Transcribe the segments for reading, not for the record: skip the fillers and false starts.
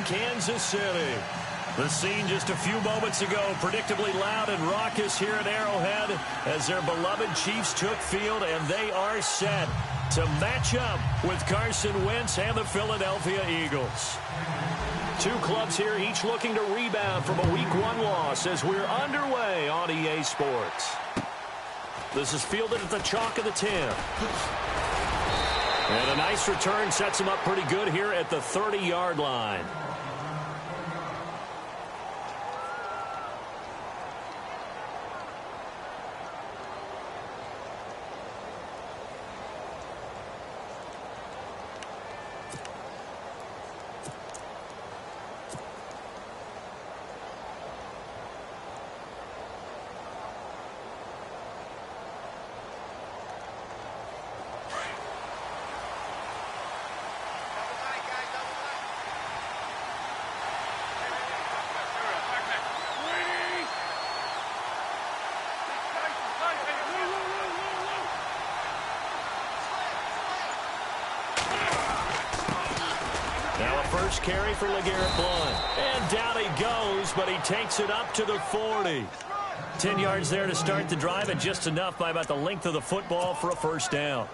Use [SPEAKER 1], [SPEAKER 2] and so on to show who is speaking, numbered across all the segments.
[SPEAKER 1] Kansas City. The scene just a few moments ago, predictably loud and raucous here at Arrowhead as their beloved Chiefs took field, and they are set to match up with Carson Wentz and the Philadelphia Eagles. Two clubs here, each looking to rebound from a Week 1 loss as we're underway on EA Sports. This is fielded at the chalk of the 10. And a nice return sets him up pretty good here at the 30-yard line. First carry for LeGarrette Blount. And down he goes, but he takes it up to the 40. 10 yards there to start the drive, and just enough by about the length of the football for a first down.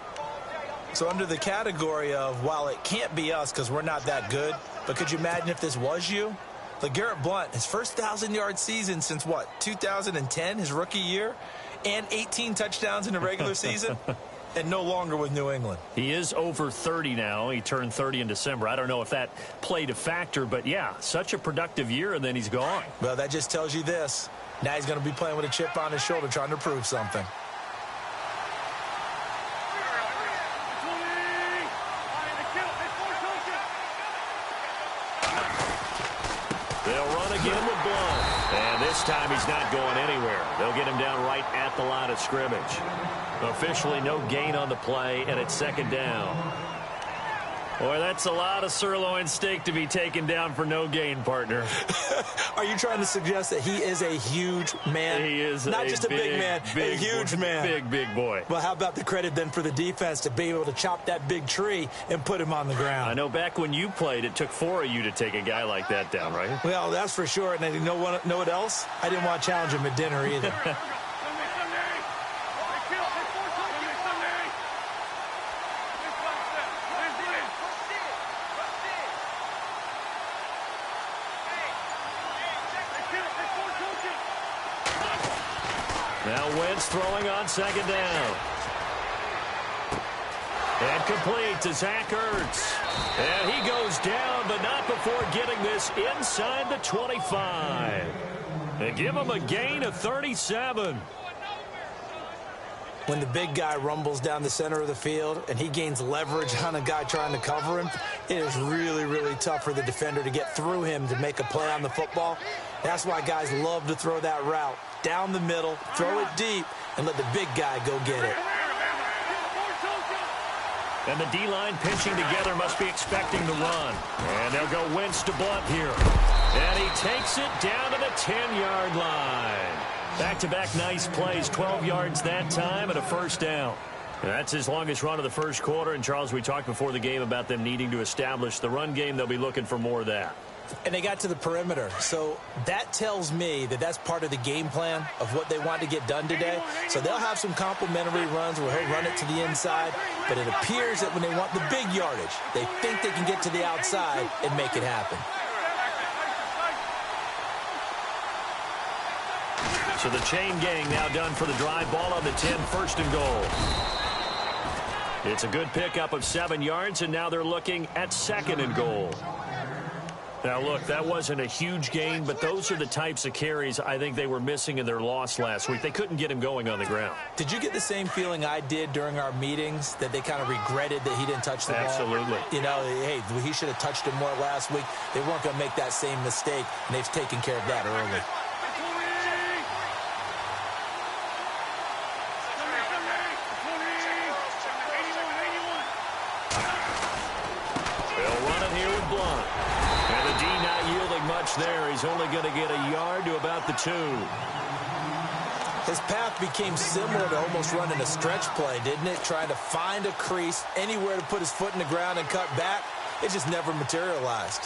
[SPEAKER 2] So under the category of, while it can't be us because we're not that good, but could you imagine if this was you? LeGarrette Blount, his first 1,000-yard season since, what, 2010, his rookie year? And 18 touchdowns in the regular season? And no longer with New England.
[SPEAKER 1] He is over 30 now. He turned 30 in December. I don't know if that played a factor, but yeah, such a productive year, and then he's gone.
[SPEAKER 2] Well, that just tells you this. Now he's going to be playing with a chip on his shoulder trying to prove something.
[SPEAKER 1] They'll run again with Blount. And this time he's not going anywhere. They'll get him down right at the line of scrimmage. Officially no gain on the play, and it's second down. Boy, that's a lot of sirloin steak to be taken down for no gain, partner.
[SPEAKER 2] Are you trying to suggest that he is a huge man?
[SPEAKER 1] He is
[SPEAKER 2] not just a big man, a huge man.
[SPEAKER 1] Big boy.
[SPEAKER 2] Well, how about the credit then for the defense to be able to chop that big tree and put him on the ground?
[SPEAKER 1] I know back when you played, it took 4 of you to take a guy like that down, right?
[SPEAKER 2] Well, that's for sure. And you know what else? I didn't want to challenge him at dinner either.
[SPEAKER 1] Now Wentz throwing on second down. And complete to Zach Ertz. And he goes down, but not before getting this inside the 25. And give him a gain of 37.
[SPEAKER 2] When the big guy rumbles down the center of the field and he gains leverage on a guy trying to cover him, it is really, really tough for the defender to get through him to make a play on the football. That's why guys love to throw that route down the middle, throw it deep, and let the big guy go get it.
[SPEAKER 1] And the D-line pinching together must be expecting the run. And they'll go Wentz to Blount here. And he takes it down to the 10-yard line. Back-to-back nice plays, 12 yards that time and a first down. That's his longest run of the first quarter. And, Charles, we talked before the game about them needing to establish the run game. They'll be looking for more of that.
[SPEAKER 2] And they got to the perimeter. So that tells me that that's part of the game plan of what they want to get done today. So they'll have some complimentary runs where he'll run it to the inside. But it appears that when they want the big yardage, they think they can get to the outside and make it happen.
[SPEAKER 1] So the chain gang now done for the drive. Ball on the 10, first and goal. It's a good pickup of 7 yards, and now they're looking at second and goal. Now, look, that wasn't a huge gain, but those are the types of carries I think they were missing in their loss last week. They couldn't get him going on the ground.
[SPEAKER 2] Did you get the same feeling I did during our meetings, that they kind of regretted that he didn't touch the ball?
[SPEAKER 1] Absolutely.
[SPEAKER 2] You know, hey, he should have touched it more last week. They weren't going to make that same mistake, and they've taken care of that early.
[SPEAKER 1] There, he's only going to get a yard to about the 2.
[SPEAKER 2] His path became similar to almost running a stretch play, didn't it? Trying to find a crease, anywhere to put his foot in the ground and cut back. It just never materialized.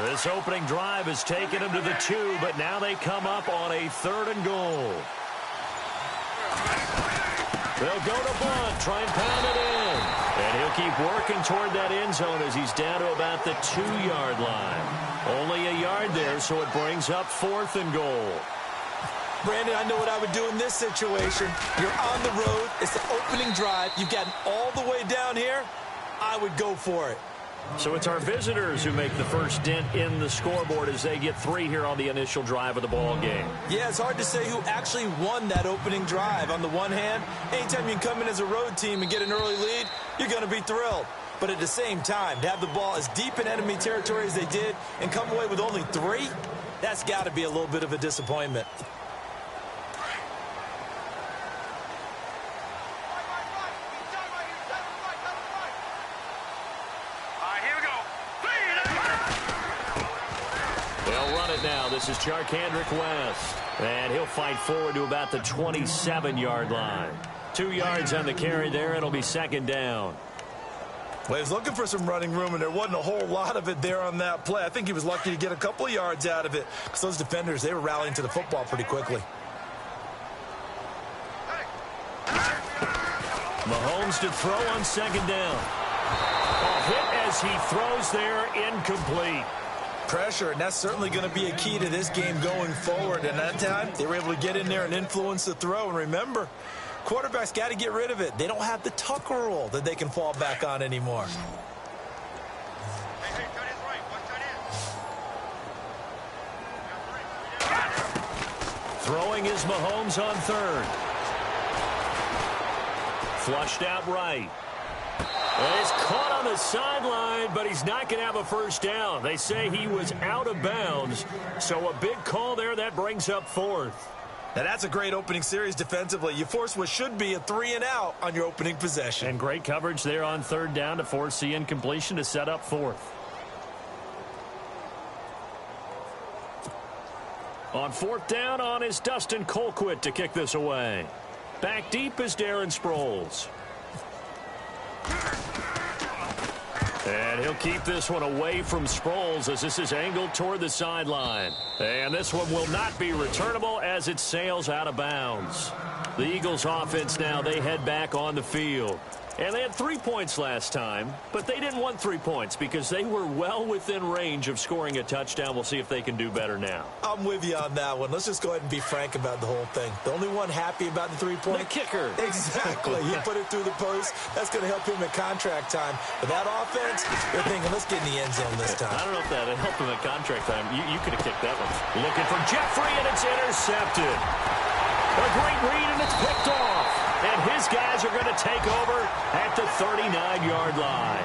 [SPEAKER 1] This opening drive has taken them to the 2, but now they come up on a 3rd and goal. They'll go to Blunt, try and pound it in. And he'll keep working toward that end zone as he's down to about the 2-yard line. Only a yard there, so it brings up 4th and goal.
[SPEAKER 2] Brandon, I know what I would do in this situation. You're on the road. It's the opening drive. You've gotten all the way down here. I would go for it.
[SPEAKER 1] So it's our visitors who make the first dent in the scoreboard as they get 3 here on the initial drive of the ball game.
[SPEAKER 2] Yeah, it's hard to say who actually won that opening drive. On the one hand, anytime you can come in as a road team and get an early lead, you're going to be thrilled. But at the same time, to have the ball as deep in enemy territory as they did and come away with only 3, that's got to be a little bit of a disappointment.
[SPEAKER 1] Now, this is Charkandrick West, and he'll fight forward to about the 27-yard line. 2 yards on the carry there. It'll be 2nd down.
[SPEAKER 2] Well, he was looking for some running room, and there wasn't a whole lot of it there on that play. I think he was lucky to get a couple of yards out of it because those defenders, they were rallying to the football pretty quickly.
[SPEAKER 1] Mahomes to throw on 2nd down. A hit as he throws there, incomplete.
[SPEAKER 2] Pressure, and that's certainly going to be a key to this game going forward. And that time, they were able to get in there and influence the throw. And remember, quarterbacks got to get rid of it. They don't have the Tucker rule that they can fall back on anymore.
[SPEAKER 1] Throwing is Mahomes on 3rd. Flushed out right. And it's caught on the sideline, but he's not going to have a first down. They say he was out of bounds, so a big call there. That brings up 4th.
[SPEAKER 2] Now, that's a great opening series defensively. You force what should be a 3-and-out on your opening possession.
[SPEAKER 1] And great coverage there on 3rd down to force the incompletion to set up 4th. On 4th down on is Dustin Colquitt to kick this away. Back deep is Darren Sproles. And he'll keep this one away from Sproles as this is angled toward the sideline. And this one will not be returnable as it sails out of bounds. The Eagles offense now, they head back on the field. And they had 3 points last time, but they didn't want 3 points because they were well within range of scoring a touchdown. We'll see if they can do better now.
[SPEAKER 2] I'm with you on that one. Let's just go ahead and be frank about the whole thing. The only one happy about the 3-point?
[SPEAKER 1] The kicker.
[SPEAKER 2] Exactly. He put it through the post. That's going to help him at contract time. But that offense, they're thinking, let's get in the end zone this time.
[SPEAKER 1] I don't know if that helped him at contract time. You could have kicked that one. Looking for Jeffrey, and it's intercepted. A great read, and it's picked off. And his guys are going to take over at the 39-yard line.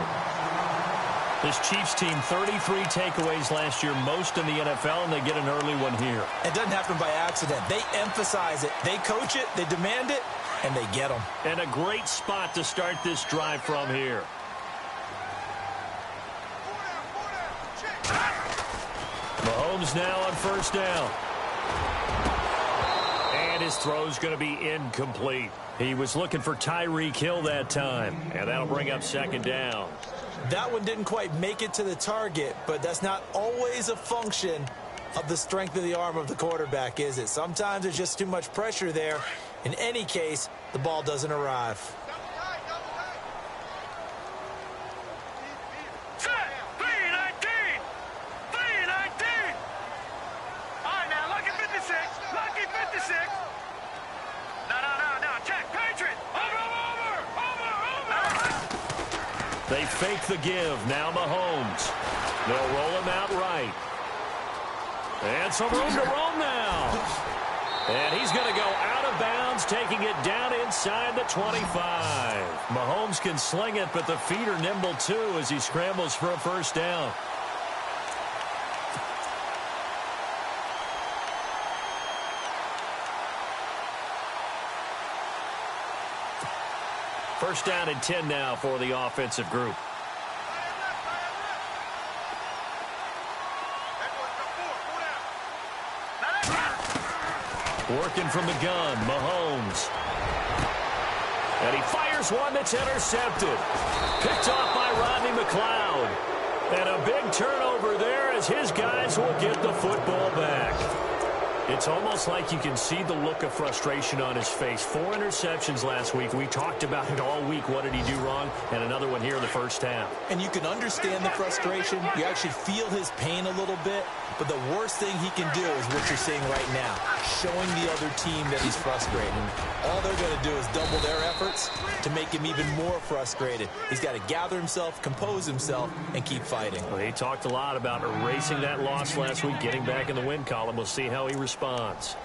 [SPEAKER 1] This Chiefs team, 33 takeaways last year, most in the NFL, and they get an early one here.
[SPEAKER 2] It doesn't happen by accident. They emphasize it. They coach it, they demand it, and they get them.
[SPEAKER 1] And a great spot to start this drive from here. Mahomes now on 1st down. And his throw's going to be incomplete. He was looking for Tyreek Hill that time, and that'll bring up 2nd down.
[SPEAKER 2] That one didn't quite make it to the target, but that's not always a function of the strength of the arm of the quarterback, is it? Sometimes there's just too much pressure there. In any case, the ball doesn't arrive.
[SPEAKER 1] They fake the give. Now Mahomes. They'll roll him out right. And some room to roam now. And he's going to go out of bounds, taking it down inside the 25. Mahomes can sling it, but the feet are nimble too as he scrambles for a first down. First down and 10 now for the offensive group. Working from the gun, Mahomes. And he fires one that's intercepted. Picked off by Rodney McLeod. And a big turnover there as his guys will get the football back. It's almost like you can see the look of frustration on his face. 4 interceptions last week. We talked about it all week. What did he do wrong? And another one here in the first half.
[SPEAKER 2] And you can understand the frustration. You actually feel his pain a little bit. But the worst thing he can do is what you're seeing right now, showing the other team that he's frustrated. All they're going to do is double their efforts to make him even more frustrated. He's got to gather himself, compose himself, and keep fighting.
[SPEAKER 1] Well, he talked a lot about erasing that loss last week, getting back in the win column. We'll see how he responds.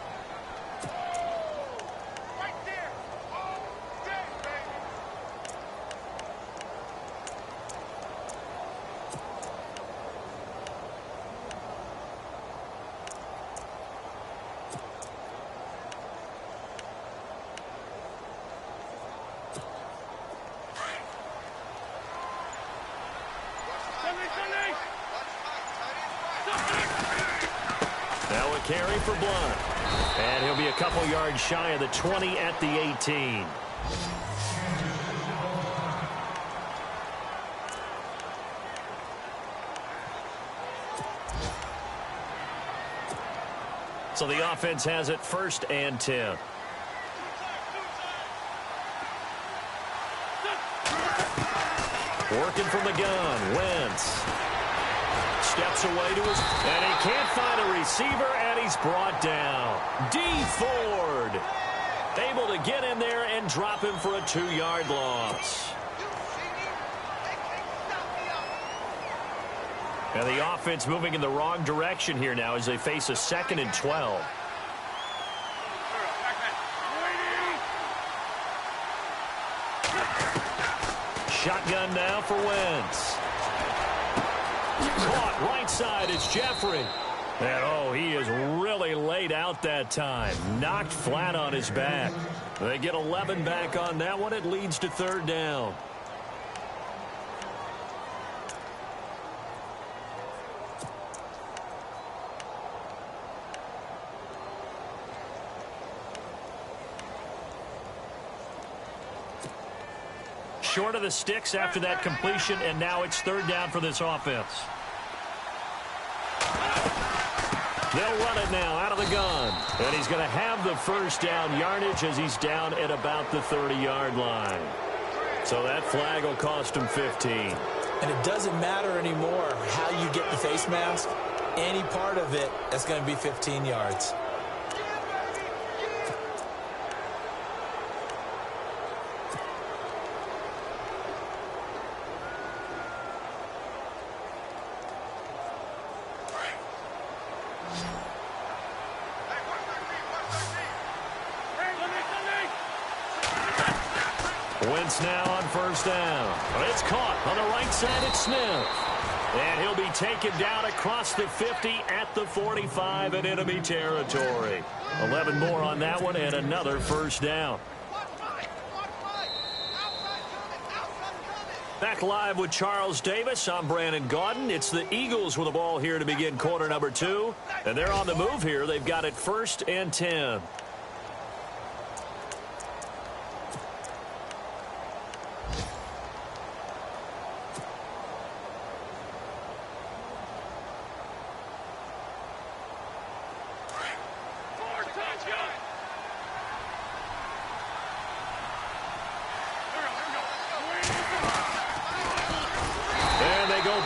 [SPEAKER 1] Now a carry for Blunt. And he'll be a couple yards shy of the 20 at the 18. So the offense has it 1st and 10. Working from the gun, Wentz. Steps away to his, and he can't find a receiver, and he's brought down. D. Ford able to get in there and drop him for a 2-yard loss. And the offense moving in the wrong direction here now as they face a 2nd and 12. Shotgun now for Wentz. Caught right side, it's Jeffrey. And, oh, he is really laid out that time. Knocked flat on his back. They get 11 back on that one. It leads to 3rd down. Short of the sticks after that completion, and now it's 3rd down for this offense. They'll run it now out of the gun. And he's going to have the 1st down yardage as he's down at about the 30-yard line. So that flag will cost him 15.
[SPEAKER 2] And it doesn't matter anymore how you get the face mask. Any part of it is going to be 15 yards.
[SPEAKER 1] Wentz now on 1st down. It's caught on the right side. It's Smith. And he'll be taken down across the 50 at the 45 in enemy territory. 11 more on that one and another 1st down. Back live with Charles Davis. I'm Brandon Gaudin. It's the Eagles with the ball here to begin quarter number 2. And they're on the move here. They've got it 1st and 10.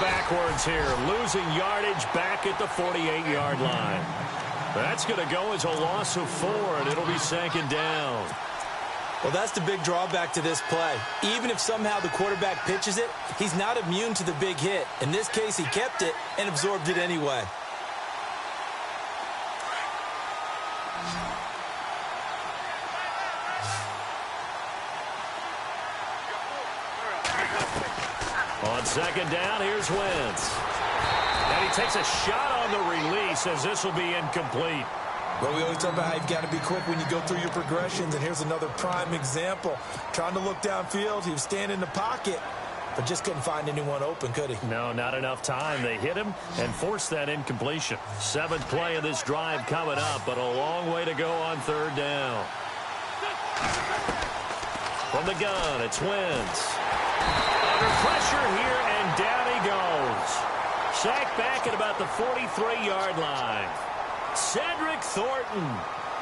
[SPEAKER 1] Backwards here, losing yardage back at the 48-yard line. That's going to go as a loss of 4, and it'll be 2nd down.
[SPEAKER 2] Well, that's the big drawback to this play. Even if somehow the quarterback pitches it, he's not immune to the big hit. In this case, he kept it and absorbed it anyway.
[SPEAKER 1] On 2nd down, here's Wentz. And he takes a shot on the release as this will be incomplete.
[SPEAKER 2] Well, we always talk about how you've got to be quick when you go through your progressions, and here's another prime example. Trying to look downfield, he was standing in the pocket, but just couldn't find anyone open, could he?
[SPEAKER 1] No, not enough time. They hit him and forced that incompletion. 7th play of this drive coming up, but a long way to go on 3rd down. From the gun, it's Wentz. Under pressure here, and down he goes. sack back at about the 43-yard line. Cedric Thornton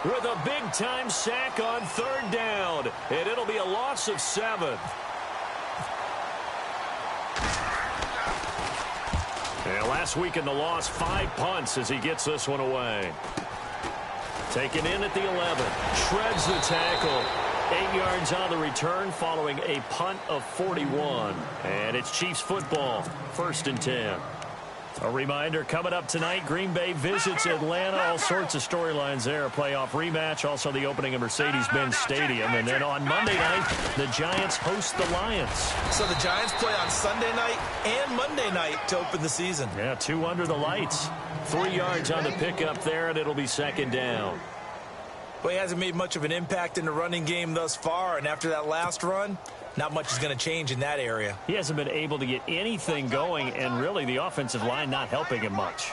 [SPEAKER 1] with a big-time sack on 3rd down, and it'll be a loss of 7. And last week in the loss, 5 punts as he gets this one away. Taken in at the 11. Shreds the tackle. 8 yards on the return following a punt of 41. And it's Chiefs football, 1st and 10. A reminder, coming up tonight, Green Bay visits Atlanta. All sorts of storylines there. A playoff rematch, also the opening of Mercedes-Benz Stadium. And then on Monday night, the Giants host the Lions. So the Giants play on Sunday night and Monday night to open the season. Yeah, 2 under the lights. 3 yards on the pickup there, and it'll be 2nd down. Well, he hasn't made much of an impact in the running game thus far, and after that last run, not much is going to change in that area. He hasn't been able to get anything going, and really the offensive line not helping him much.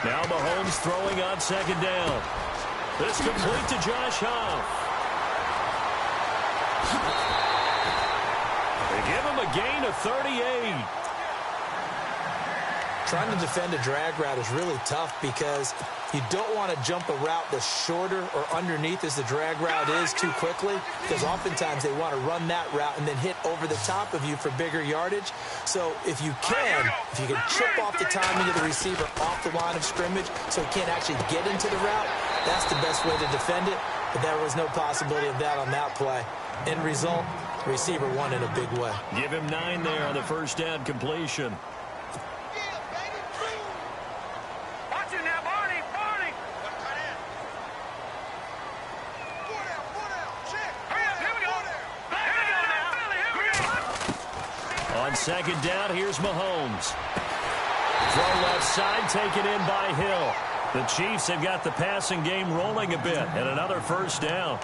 [SPEAKER 1] Now Mahomes throwing on 2nd down. This complete to Josh Huff. They give him a gain of 38. Trying to defend a drag route is really tough because you don't want to jump a route that's shorter or underneath as the drag route is too quickly, because oftentimes they want to run that route and then hit over the top of you for bigger yardage. So if you can chip off the timing of the receiver off the line of scrimmage so he can't actually get into the route, that's the best way to defend it. But there was no possibility of that on that play. End result, receiver won in a big way. Give him 9 there on the 1st down completion. On 2nd down, here's Mahomes. Throw left side, taken in by Hill. The Chiefs have got the passing game rolling a bit, and another 1st down.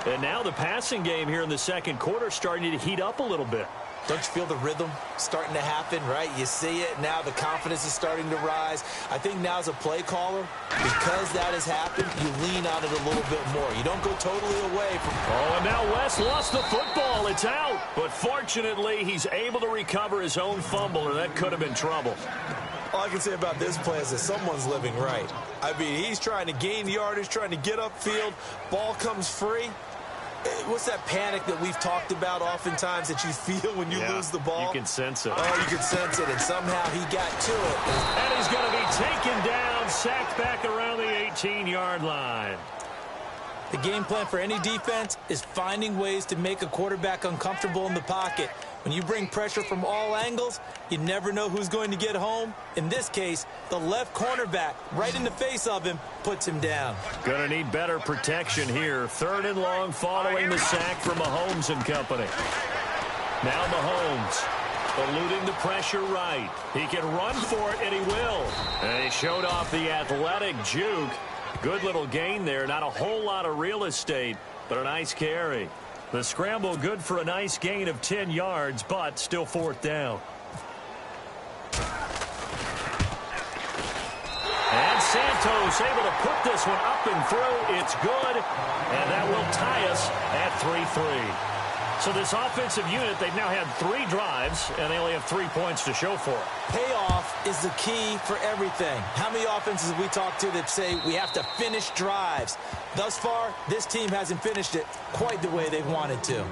[SPEAKER 1] And now the passing game here in the 2nd quarter starting to heat up a little bit. Don't you feel the rhythm starting to happen, right? You see it. Now the confidence is starting to rise. I think now as a play caller, because that has happened, you lean on it a little bit more. You don't go totally away from... Oh, and now West lost the football. It's out. But fortunately, he's able to recover his own fumble, or that could have been trouble. All I can say about this play is that someone's living right. I mean, he's trying to gain yardage, trying to get upfield. Ball comes free. What's that panic that we've talked about oftentimes that you feel when you lose the ball? You can sense it. Oh, you can sense it, and somehow he got to it. And he's going to be taken down, sacked back around the 18-yard line. The game plan for any defense is finding ways to make a quarterback uncomfortable in the pocket. When you bring pressure from all angles, you never know who's going to get home. In this case, the left cornerback, right in the face of him, puts him down. Going to need better protection here. 3rd and long following the sack from Mahomes and company. Now Mahomes eluding the pressure right. He can run for it, and he will. And he showed off the athletic juke. Good little gain there. Not a whole lot of real estate, but a nice carry. The scramble good for a nice gain of 10 yards, but still 4th down. And Santos able to put this one up and through. It's good, and that will tie us at 3-3. So this offensive unit, they've now had 3 drives, and they only have 3 points to show for it. Payoff is the key for everything. How many offenses have we talked to that say we have to finish drives? Thus far, this team hasn't finished it quite the way they've wanted to.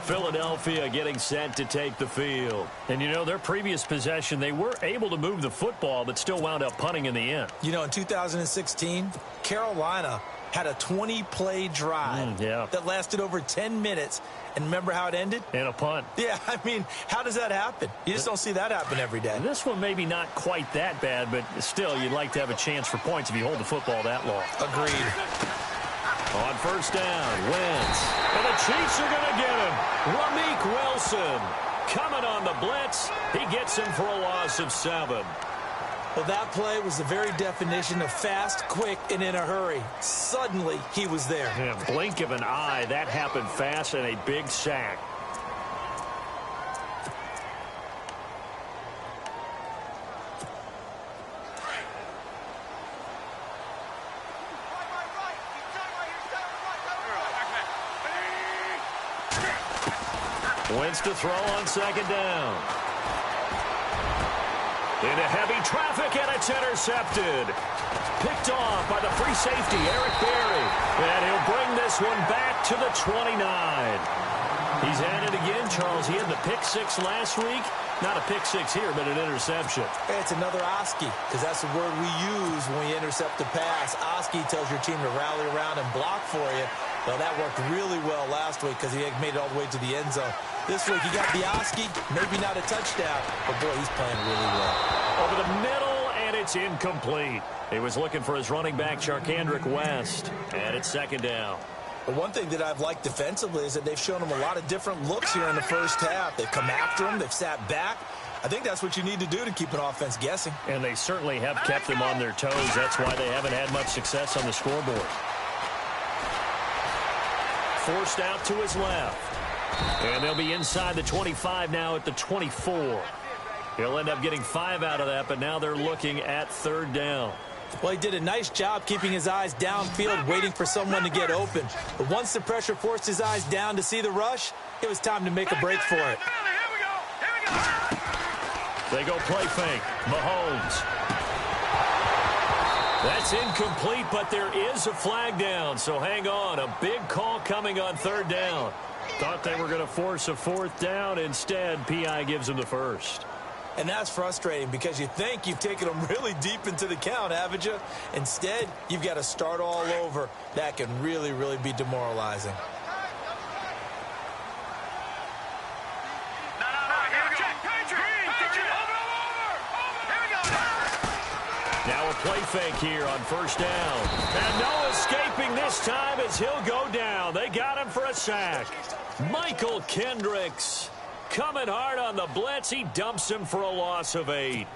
[SPEAKER 1] Philadelphia getting set to take the field. And, you know, their previous possession, they were able to move the football, but still wound up punting in the end. You know, in 2016, Carolina had a 20-play drive that lasted over 10 minutes. And remember how it ended? In a punt. Yeah, I mean, how does that happen? You just don't see that happen every day. This one maybe not quite that bad, but still, you'd like to have a chance for points if you hold the football that long. Agreed. On 1st down, Wentz. And the Chiefs are going to get him. Ramik Wilson coming on the blitz. He gets him for a loss of 7. Well, that play was the very definition of fast, quick, and in a hurry. Suddenly, he was there. Yeah, blink of an eye, that happened fast, and a big sack. Wentz to throw on 2nd down. Into heavy traffic, and it's intercepted. Picked off by the free safety, Eric Berry. And he'll bring this one back to the 29. He's at it again, Charles. He had the pick six last week. Not a pick six here, but an interception.
[SPEAKER 2] It's another Oski, because that's the word we use when we intercept a pass. Oski tells your team to rally around and block for you. Well, that worked really well last week because he made it all the way to the end zone. This week, he got the Oski, maybe not a touchdown, but boy, he's playing really well.
[SPEAKER 1] Over the middle, and it's incomplete. He was looking for his running back, Charkandrick West, and it's second down.
[SPEAKER 2] The one thing that I've liked defensively is that they've shown him a lot of different looks here in the first half. They've come after him. They've sat back. I think that's what you need to do to keep an offense guessing.
[SPEAKER 1] And they certainly have kept them on their toes. That's why they haven't had much success on the scoreboard. Forced out to his left. And they'll be inside the 25 now at the 24. He'll end up getting 5 out of that, but now they're looking at third down.
[SPEAKER 2] Well, he did a nice job keeping his eyes downfield, waiting for someone to get open. But once the pressure forced his eyes down to see the rush, it was time to make a break for it.
[SPEAKER 1] They go play fake. Mahomes. That's incomplete, but there is a flag down, so hang on. A big call coming on third down. Thought they were going to force a fourth down. Instead, P.I. gives them the first.
[SPEAKER 2] And that's frustrating because you think you've taken them really deep into the count, haven't you? Instead, you've got to start all over. That can really, really be demoralizing.
[SPEAKER 1] Now a play fake here on first down. And no escaping this time as he'll go down. They got him for a sack. Michael Kendricks coming hard on the blitz. He dumps him for a loss of 8.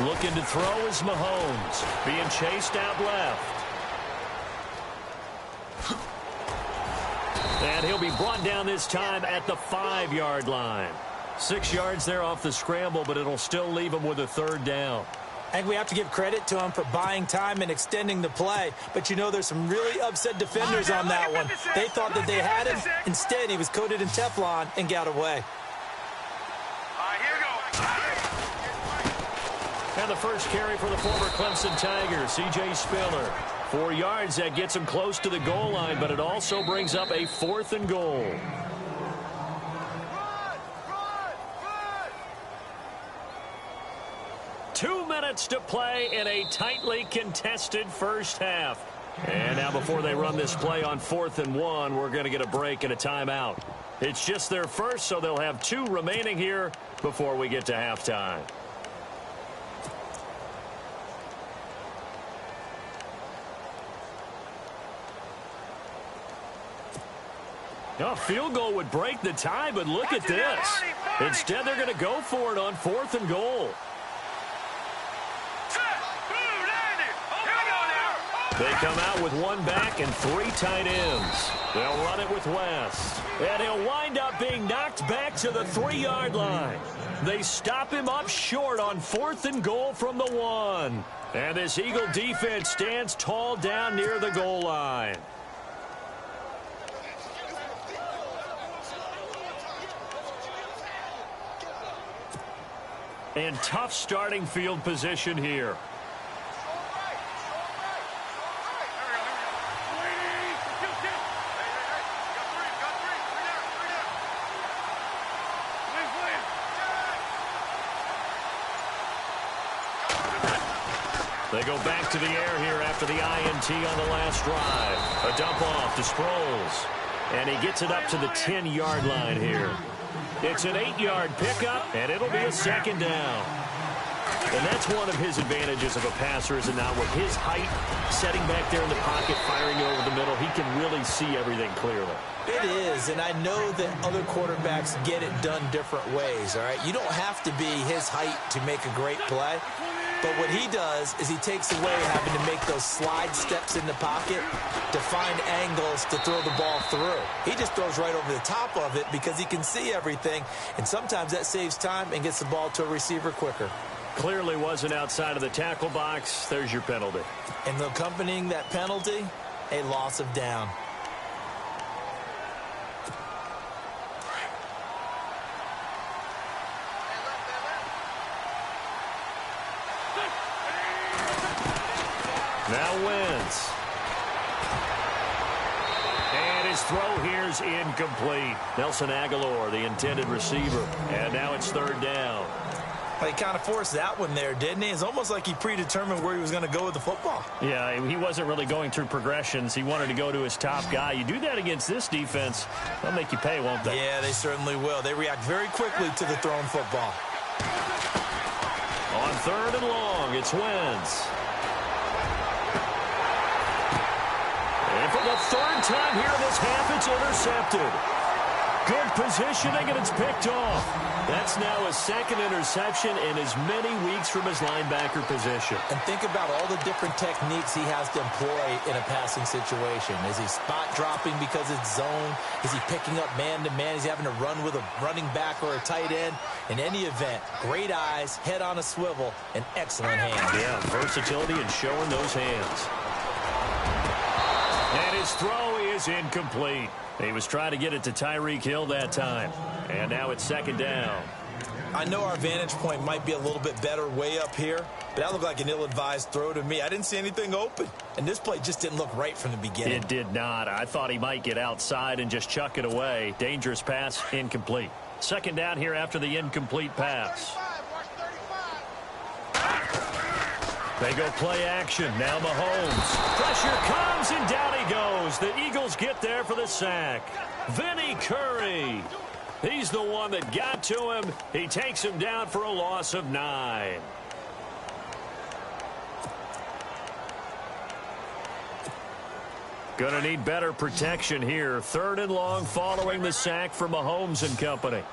[SPEAKER 1] Looking to throw is Mahomes. Being chased out left. And he'll be brought down this time at the 5-yard line. 6 yards there off the scramble, but it'll still leave him with a third down.
[SPEAKER 2] I think we have to give credit to him for buying time and extending the play. But, you know, there's some really upset defenders on that one. They thought that they had him. Instead, he was coated in Teflon and got away.
[SPEAKER 1] And the first carry for the former Clemson Tigers, C.J. Spiller. 4 yards, that gets him close to the goal line, but it also brings up a 4th and goal. Two minutes to play in a tightly contested first half. And now before they run this play on 4th and 1, we're going to get a break and a timeout. It's just their first, so they'll have 2 remaining here before we get to halftime. A field goal would break the tie, but look at this. Instead, they're going to go for it on 4th and goal. They come out with 1 back and 3 tight ends. They'll run it with West. And he'll wind up being knocked back to the 3-yard line. They stop him up short on 4th and goal from the 1. And this Eagle defense stands tall down near the goal line. And tough starting field position here. They go back to the air here after the INT on the last drive. A dump off to Sproles. And he gets it up to the 10-yard line here. It's an 8-yard pickup, and it'll be a second down. And that's one of his advantages of a passer, is it not? With his height, setting back there in the pocket, firing over the middle, he can really see everything clearly.
[SPEAKER 2] It is, and I know that other quarterbacks get it done different ways, all right? You don't have to be his height to make a great play. But what he does is he takes away having to make those slide steps in the pocket to find angles to throw the ball through. He just throws right over the top of it because he can see everything, and sometimes that saves time and gets the ball to a receiver quicker.
[SPEAKER 1] Clearly wasn't outside of the tackle box. There's your penalty.
[SPEAKER 2] And accompanying that penalty, a loss of down.
[SPEAKER 1] Now wins. And his throw here's incomplete. Nelson Aguilar, the intended receiver. And now it's third down.
[SPEAKER 2] He kind of forced that one there, didn't he? It's almost like he predetermined where he was going to go with the football.
[SPEAKER 1] Yeah, he wasn't really going through progressions. He wanted to go to his top guy. You do that against this defense, they'll make you pay, won't they?
[SPEAKER 2] Yeah, they certainly will. They react very quickly to the thrown football.
[SPEAKER 1] On third and long, it's Wentz. And for the third time here in this half, it's intercepted. Good positioning, and it's picked off. That's now his second interception in as many weeks from his linebacker position.
[SPEAKER 2] And think about all the different techniques he has to employ in a passing situation. Is he spot dropping because it's zone? Is he picking up man-to-man? Is he having to run with a running back or a tight end? In any event, great eyes, head on a swivel, and excellent hands.
[SPEAKER 1] Yeah, versatility and showing those hands. And his throw is incomplete. He was trying to get it to Tyreek Hill that time. And now it's second down.
[SPEAKER 2] I know our vantage point might be a little bit better way up here, but that looked like an ill-advised throw to me. I didn't see anything open. And this play just didn't look right from the beginning.
[SPEAKER 1] It did not. I thought he might get outside and just chuck it away. Dangerous pass, incomplete. Second down here after the incomplete pass. They go play action. Now Mahomes. Pressure comes, and down he goes. The Eagles get there for the sack. Vinny Curry. He's the one that got to him. He takes him down for a loss of 9. Gonna need better protection here. Third and long following the sack for Mahomes and company.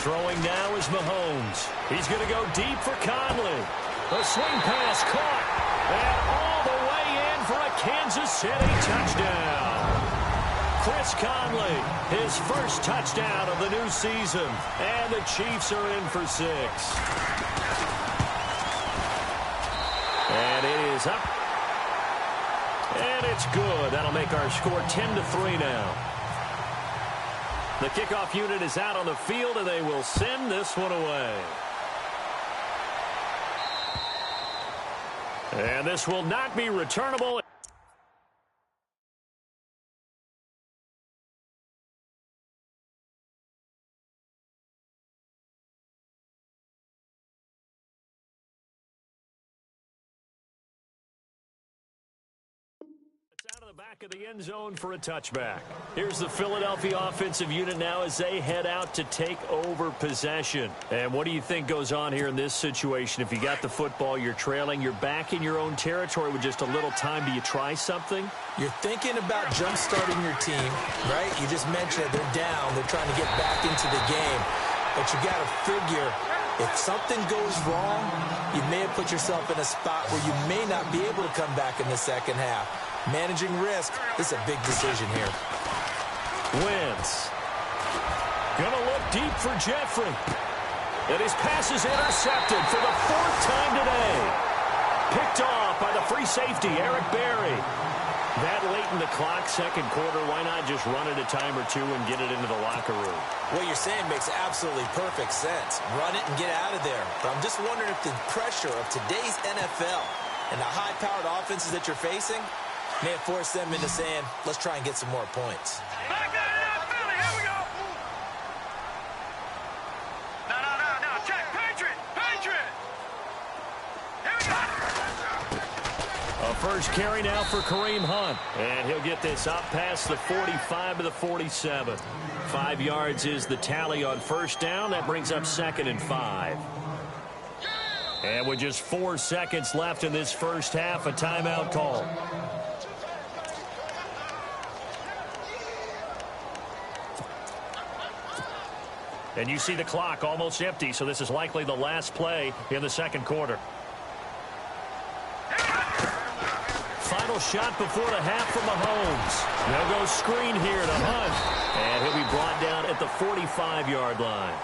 [SPEAKER 1] Throwing now is Mahomes. He's going to go deep for Conley. A swing pass caught. And all the way in for a Kansas City touchdown. Chris Conley, his first touchdown of the new season. And the Chiefs are in for 6. And it is up. And it's good. That'll make our score 10-3 now. The kickoff unit is out on the field, and they will send this one away. And this will not be returnable. Out of the back of the end zone for a touchback. Here's the Philadelphia offensive unit now as they head out to take over possession. And what do you think goes on here in this situation? If you got the football, you're trailing, you're back in your own territory with just a little time. Do you try something?
[SPEAKER 2] You're thinking about jump-starting your team, right? You just mentioned it. They're down. They're trying to get back into the game. But you got to figure, if something goes wrong, you may have put yourself in a spot where you may not be able to come back in the second half. Managing risk is a big decision here.
[SPEAKER 1] Wentz. Gonna look deep for Jeffrey. And his pass is intercepted for the 4th time today. Picked off by the free safety, Eric Berry. That late in the clock, second quarter, why not just run it a time or two and get it into the locker room?
[SPEAKER 2] What you're saying makes absolutely perfect sense. Run it and get out of there. But I'm just wondering if the pressure of today's NFL and the high-powered offenses that you're facing may have forced them into saying, let's try and get some more points.
[SPEAKER 3] Back it up, Philly. Here we go. No. Check. Patriot. Here we go.
[SPEAKER 1] A first carry now for Kareem Hunt. And he'll get this up past the 45 to the 47. 5 yards is the tally on first down. That brings up 2nd and 5. And with just 4 seconds left in this first half, a timeout call. And you see the clock almost empty, so this is likely the last play in the second quarter. Final final shot before the half from Mahomes. They'll go screen here to Hunt. And he'll be brought down at the 45-yard line.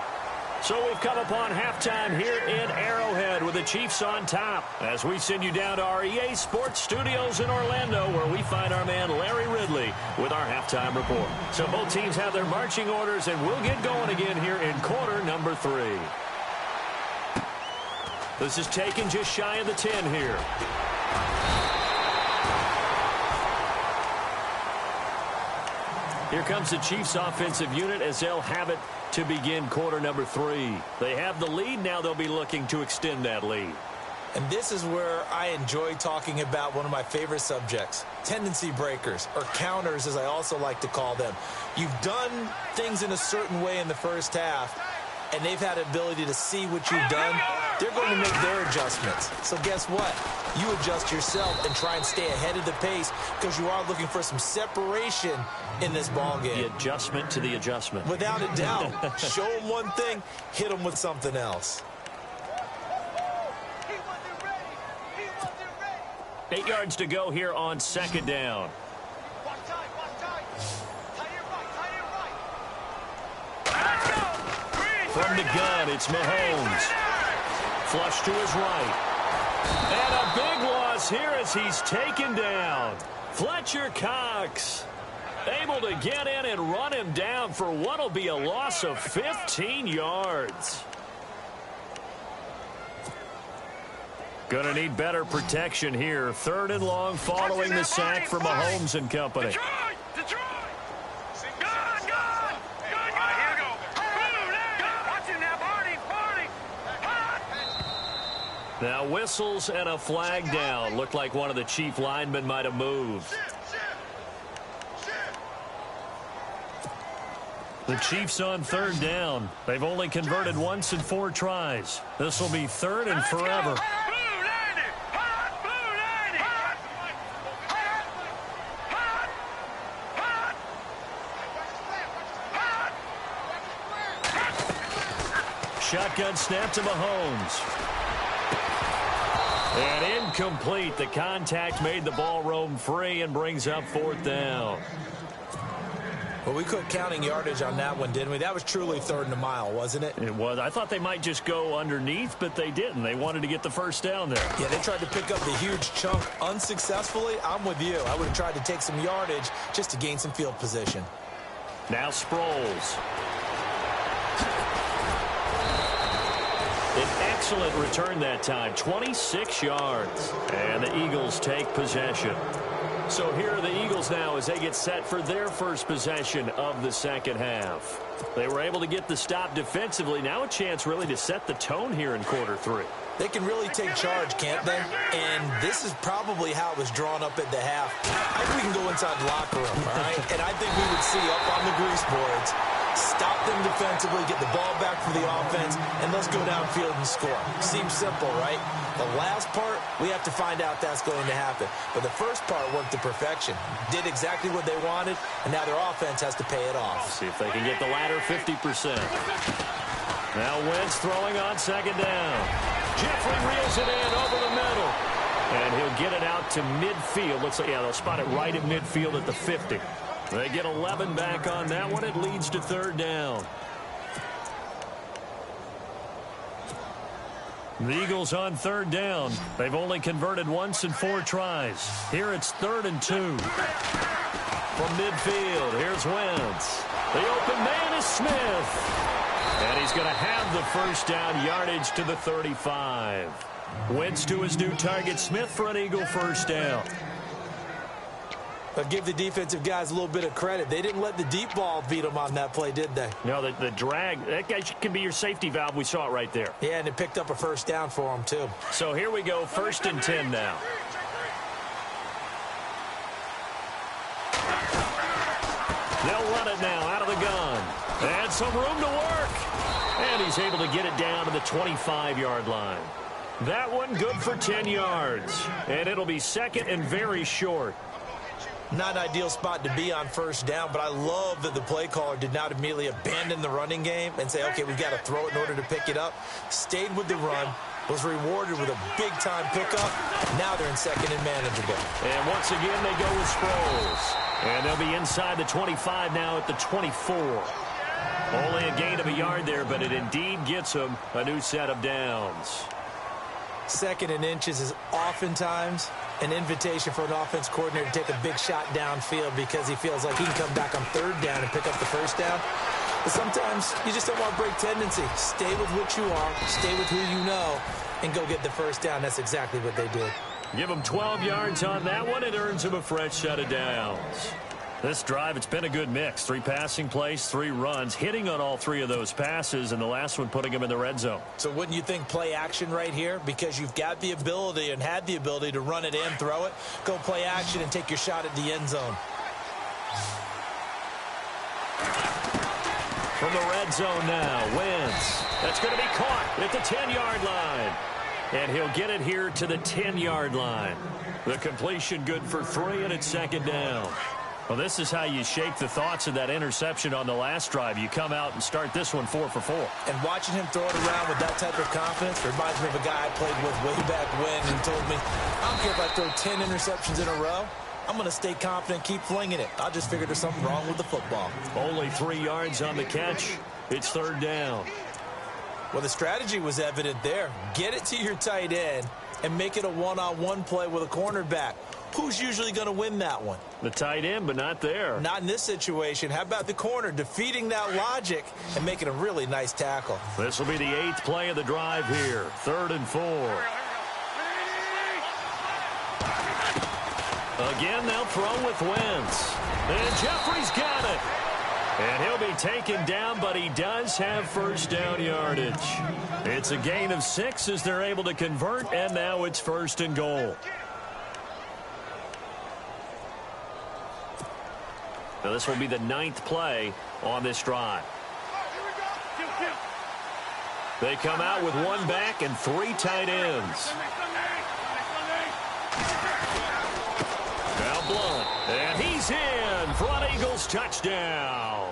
[SPEAKER 1] So we've come upon halftime here in Arrowhead with the Chiefs on top as we send you down to our EA Sports Studios in Orlando where we find our man Larry Ridley with our halftime report. So both teams have their marching orders and we'll get going again here in quarter number 3. This is taken just shy of the 10 here. Here comes the Chiefs offensive unit as they'll have it to begin quarter number 3. They have the lead. Now they'll be looking to extend that lead.
[SPEAKER 2] And this is where I enjoy talking about one of my favorite subjects, tendency breakers, or counters as I also like to call them. You've done things in a certain way in the first half, and they've had the ability to see what you've done. They're going to make their adjustments. So guess what? You adjust yourself and try and stay ahead of the pace because you are looking for some separation in this ball game.
[SPEAKER 1] The adjustment to the adjustment.
[SPEAKER 2] Without a doubt. Show them one thing, hit them with something else.
[SPEAKER 1] 8 yards to go here on second down. From the gun, it's Mahomes. Flush to his right. And a big loss here as he's taken down. Fletcher Cox able to get in and run him down for what will be a loss of 15 yards. Going to need better protection here. 3rd and long following the sack from Mahomes and company. Now whistles and a flag down. Looked like one of the Chief linemen might have moved. The Chiefs on 3rd down. They've only converted once in 4 tries. This will be 3rd and forever. Shotgun snap to Mahomes. And incomplete. The contact made the ball roam free and brings up 4th down.
[SPEAKER 2] Well, we quit counting yardage on that one, didn't we? That was truly 3rd and a mile, wasn't it?
[SPEAKER 1] It was. I thought they might just go underneath, but they didn't. They wanted to get the first down there.
[SPEAKER 2] Yeah, they tried to pick up the huge chunk unsuccessfully. I'm with you. I would have tried to take some yardage just to gain some field position.
[SPEAKER 1] Now Sproles. An excellent return that time, 26 yards. And the Eagles take possession. So here are the Eagles now as they get set for their first possession of the second half. They were able to get the stop defensively. Now a chance really to set the tone here in quarter 3.
[SPEAKER 2] They can really take charge, can't they? And this is probably how it was drawn up at the half. I think we can go inside the locker room, all right? And I think we would see up on the grease boards, stop them defensively, get the ball back for the offense, and let's go downfield and score. Seems simple, right? The last part, we have to find out that's going to happen. But the first part worked to perfection. Did exactly what they wanted, and now their offense has to pay it off.
[SPEAKER 1] See if they can get the latter 50%. Now Wentz throwing on second down. Jeffrey reels it in over the middle. And he'll get it out to midfield. Looks like, yeah, they'll spot it right at midfield at the 50. They get 11 back on that one. It leads to 3rd down. The Eagles on 3rd down. They've only converted once in 4 tries. Here it's 3rd and 2. From midfield, here's Wentz. The open man is Smith. And he's going to have the first down, yardage to the 35. Wentz to his new target, Smith, for an Eagle first down.
[SPEAKER 2] But give the defensive guys a little bit of credit. They didn't let the deep ball beat them on that play, did they?
[SPEAKER 1] No, the drag, that guy can be your safety valve. We saw it right there.
[SPEAKER 2] Yeah, and it picked up a first down for them, too.
[SPEAKER 1] So here we go, 1st and 10 now. They'll run it now out of the gun. And some room to work. And he's able to get it down to the 25-yard line. That one good for 10 yards. And it'll be 2nd and very short.
[SPEAKER 2] Not an ideal spot to be on first down, but I love that the play caller did not immediately abandon the running game and say, okay, we've got to throw it in order to pick it up. Stayed with the run, was rewarded with a big-time pickup. Now they're in second and manageable.
[SPEAKER 1] And once again, they go with Sproles. And they'll be inside the 25 now at the 24. Only a gain of a yard there, but it indeed gets them a new set of downs.
[SPEAKER 2] Second and inches is oftentimes an invitation for an offense coordinator to take a big shot downfield because he feels like he can come back on third down and pick up the first down. But sometimes you just don't want to break tendency. Stay with what you are, stay with who you know, and go get the first down. That's exactly what they did.
[SPEAKER 1] Give them 12 yards on that one. It earns them a fresh set of downs. This drive, it's been a good mix. 3 passing plays, 3 runs, hitting on all 3 of those passes, and the last one putting them in the red zone.
[SPEAKER 2] So wouldn't you think play action right here? Because you've got the ability and had the ability to run it and throw it. Go play action and take your shot at the end zone.
[SPEAKER 1] From the red zone now, Wentz. That's going to be caught at the 10-yard line. And he'll get it here to the 10-yard line. The completion good for 3, and it's second down. Well, this is how you shape the thoughts of that interception on the last drive. You come out and start this one 4 for 4.
[SPEAKER 2] And watching him throw it around with that type of confidence reminds me of a guy I played with way back when and told me, I don't care if I throw 10 interceptions in a row. I'm going to stay confident, keep flinging it. I just figured there's something wrong with the football.
[SPEAKER 1] Only 3 yards on the catch. It's third down.
[SPEAKER 2] Well, the strategy was evident there. Get it to your tight end and make it a one-on-one play with a cornerback. Who's usually going to win that one?
[SPEAKER 1] The tight end, but not there.
[SPEAKER 2] Not in this situation. How about the corner defeating that logic and making a really nice tackle?
[SPEAKER 1] This will be the 8th play of the drive here. 3rd and 4. Again, they'll throw with Wentz. And Jeffrey's got it. And he'll be taken down, but he does have first down yardage. It's a gain of 6 as they're able to convert, and now it's 1st and goal. Now this will be the 9th play on this drive. They come out with 1 back and 3 tight ends. Now Blunt, and he's in for an Eagles touchdown.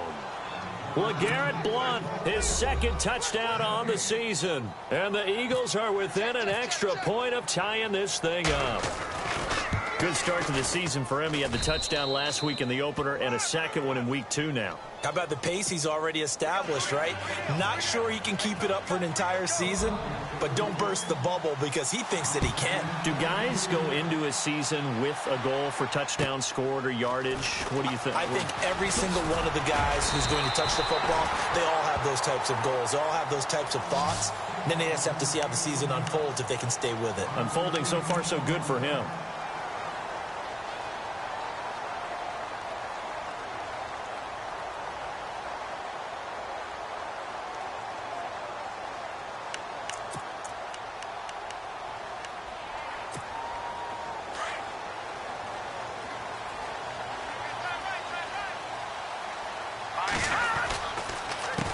[SPEAKER 1] LeGarrette Blunt, his 2nd touchdown on the season. And the Eagles are within an extra point of tying this thing up. Good start to the season for him. He had the touchdown last week in the opener and a 2nd one in week 2 now.
[SPEAKER 2] How about the pace he's already established, right? Not sure he can keep it up for an entire season, but don't burst the bubble because he thinks that he can.
[SPEAKER 1] Do guys go into a season with a goal for touchdown scored or yardage? What do you think?
[SPEAKER 2] I think every single one of the guys who's going to touch the football, they all have those types of goals. They all have those types of thoughts. And then they just have to see how the season unfolds if they can stay with it.
[SPEAKER 1] Unfolding so far so good for him.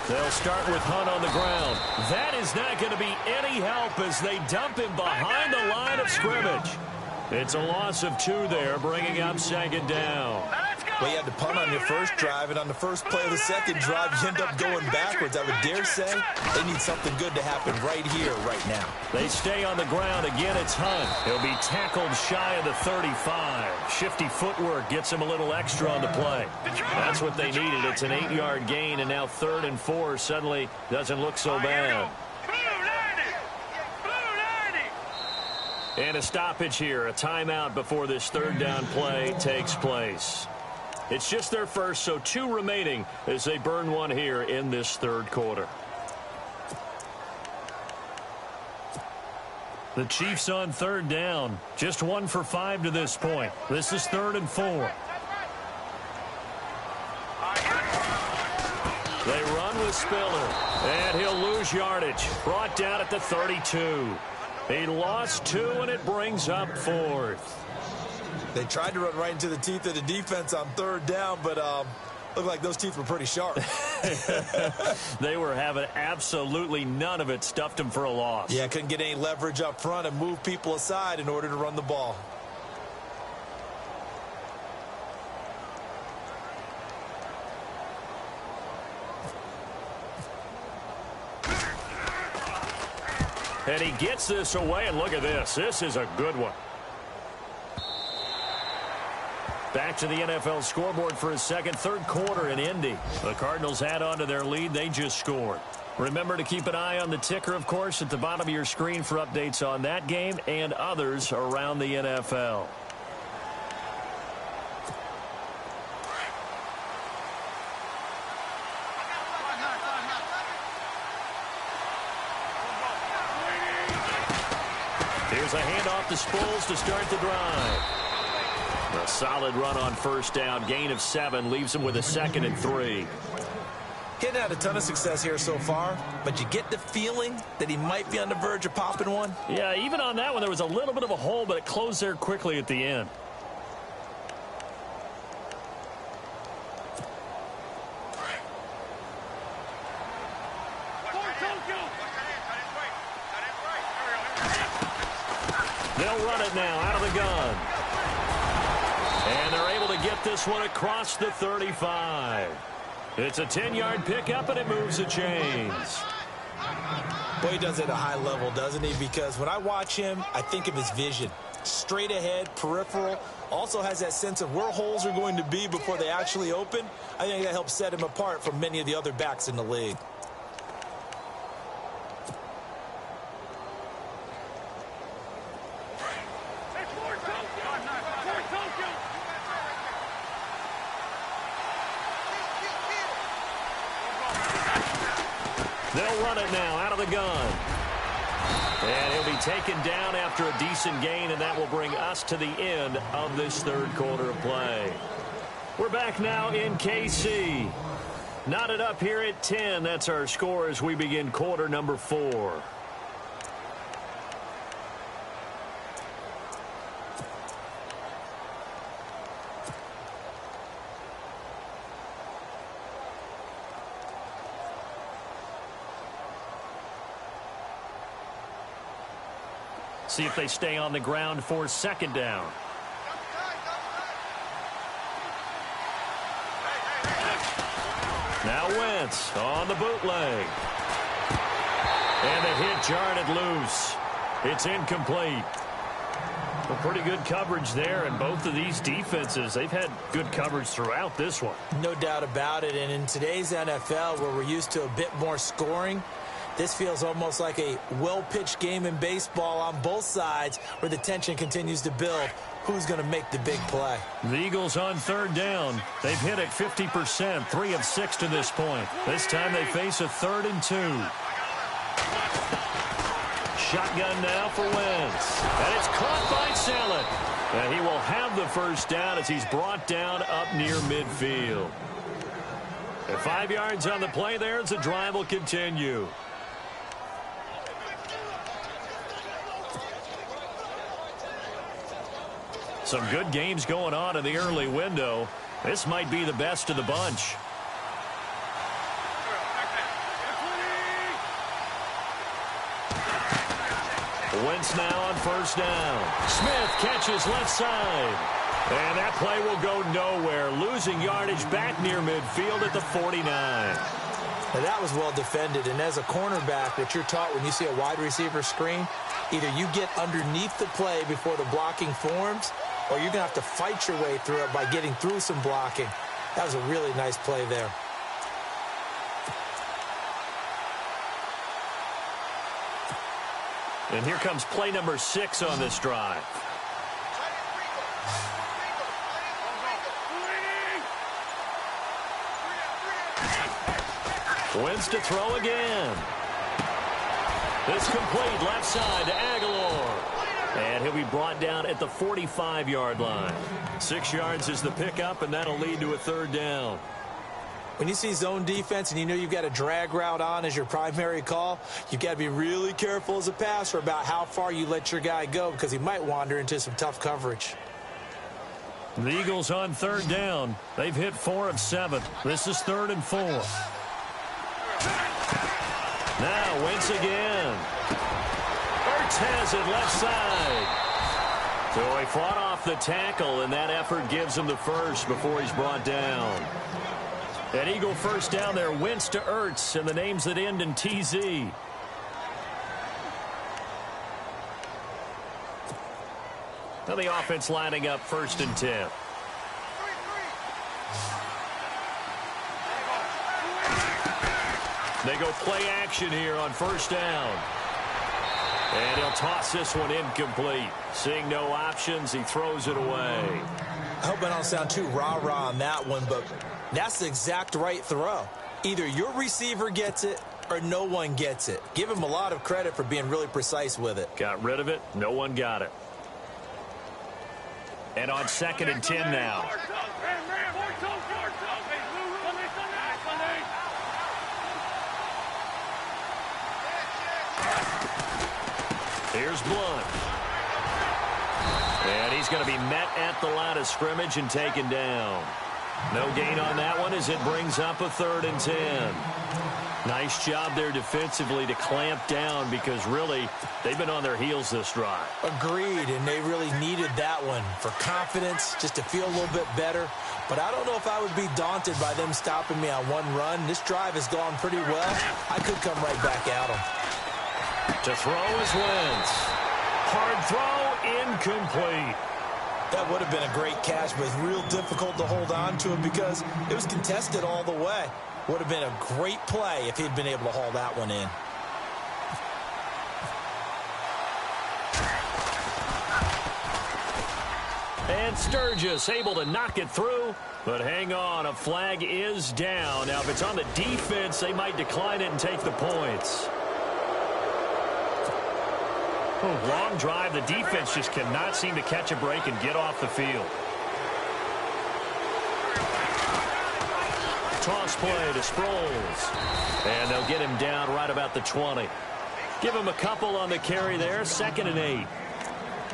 [SPEAKER 1] They'll start with Hunt on the ground. That is not going to be any help as they dump him behind the line of scrimmage. It's a loss of 2 there, bringing up 2nd down.
[SPEAKER 2] Well, you had to punt on your first drive, and on the first play of the 2nd drive, you end up going backwards. I would dare say they need something good to happen right here, right now.
[SPEAKER 1] They stay on the ground. Again, it's Hunt. He'll be tackled shy of the 35. Shifty footwork gets him a little extra on the play. That's what they needed. It's an 8-yard gain, and now 3rd and 4 suddenly doesn't look so bad. And a stoppage here, a timeout before this 3rd down play takes place. It's just their first, so 2 remaining as they burn 1 here in this 3rd quarter. The Chiefs on 3rd down, just 1 for 5 to this point. This is 3rd and 4. They run with Spiller, and he'll lose yardage. Brought down at the 32. He lost 2, and it brings up 4th.
[SPEAKER 2] They tried to run right into the teeth of the defense on 3rd down, but looked like those teeth were pretty sharp.
[SPEAKER 1] They were having absolutely none of it. Stuffed them for a loss.
[SPEAKER 2] Yeah, couldn't get any leverage up front and move people aside in order to run the ball.
[SPEAKER 1] And he gets this away, and look at this. This is a good one. Back to the NFL scoreboard for a second, third quarter in Indy. The Cardinals add on to their lead. They just scored. Remember to keep an eye on the ticker, of course, at the bottom of your screen for updates on that game and others around the NFL. Here's a handoff to Sproles to start the drive. A solid run on first down. Gain of 7 leaves him with a 2nd and 3.
[SPEAKER 2] He hadn't had a ton of success here so far, but you get the feeling that he might be on the verge of popping one.
[SPEAKER 1] Yeah, even on that one, there was a little bit of a hole, but it closed there quickly at the end. They'll run it now out of the gun. And they're able to get this one across the 35. It's a 10-yard pickup, and it moves the chains.
[SPEAKER 2] Boy, he does it at a high level, doesn't he? Because when I watch him, I think of his vision. Straight ahead, peripheral. Also has that sense of where holes are going to be before they actually open. I think that helps set him apart from many of the other backs in the league.
[SPEAKER 1] They'll run it now out of the gun. And he'll be taken down after a decent gain, and that will bring us to the end of this third quarter of play. We're back now in KC. Knotted up here at 10. That's our score as we begin quarter number 4. See if they stay on the ground for second down. Now Wentz on the bootleg. And the hit jarred it loose. It's incomplete. Well, pretty good coverage there, and both of these defenses, they've had good coverage throughout this one.
[SPEAKER 2] No doubt about it, and in today's NFL, where we're used to a bit more scoring, this feels almost like a well-pitched game in baseball on both sides where the tension continues to build. Who's going to make the big play?
[SPEAKER 1] The Eagles on third down. They've hit it 50%, 3 of 6 to this point. This time they face a 3rd and 2. Shotgun now for Wentz. And it's caught by Saleh. And he will have the first down as he's brought down up near midfield. And 5 yards on the play there as the drive will continue. Some good games going on in the early window. This might be the best of the bunch. Wentz now on first down. Smith catches left side. And that play will go nowhere. Losing yardage back near midfield at the 49.
[SPEAKER 2] Now that was well defended, and as a cornerback that you're taught when you see a wide receiver screen, either you get underneath the play before the blocking forms, or you're going to have to fight your way through it by getting through some blocking. That was a really nice play there.
[SPEAKER 1] And here comes play number 6 on this drive. Wentz to throw again. It's complete left side to Aguilar. And he'll be brought down at the 45-yard line. 6 yards is the pickup, and that'll lead to a third down.
[SPEAKER 2] When you see zone defense and you know you've got a drag route on as your primary call, you've got to be really careful as a passer about how far you let your guy go because he might wander into some tough coverage.
[SPEAKER 1] The Eagles on third down. They've hit 4 of 7. This is 3rd and 4. Now Wentz again. Ertz has it left side. So he fought off the tackle, and that effort gives him the first before he's brought down. An Eagle first down there. Wentz to Ertz, and the names that end in TZ. Now the offense lining up 1st and 10. They go play action here on 1st down. And he'll toss this one incomplete. Seeing no options, he throws it away.
[SPEAKER 2] I hope I don't sound too rah-rah on that one, but that's the exact right throw. Either your receiver gets it or no one gets it. Give him a lot of credit for being really precise with it.
[SPEAKER 1] Got rid of it. No one got it. And on 2nd and 10 now. Here's Blunt. And he's going to be met at the line of scrimmage and taken down. No gain on that one as it brings up a 3rd and 10. Nice job there defensively to clamp down because really they've been on their heels this drive.
[SPEAKER 2] Agreed, and they really needed that one for confidence, just to feel a little bit better. But I don't know if I would be daunted by them stopping me on one run. This drive has gone pretty well. I could come right back at them.
[SPEAKER 1] To throw is Wentz. Hard throw, incomplete.
[SPEAKER 2] That would have been a great catch, but it's real difficult to hold on to it because it was contested all the way. Would have been a great play if he'd been able to haul that one in.
[SPEAKER 1] And Sturgis able to knock it through, but hang on, a flag is down. Now, if it's on the defense, they might decline it and take the points. Long drive. The defense just cannot seem to catch a break and get off the field. Toss play to Sproles. And they'll get him down right about the 20. Give him a couple on the carry there. 2nd and 8.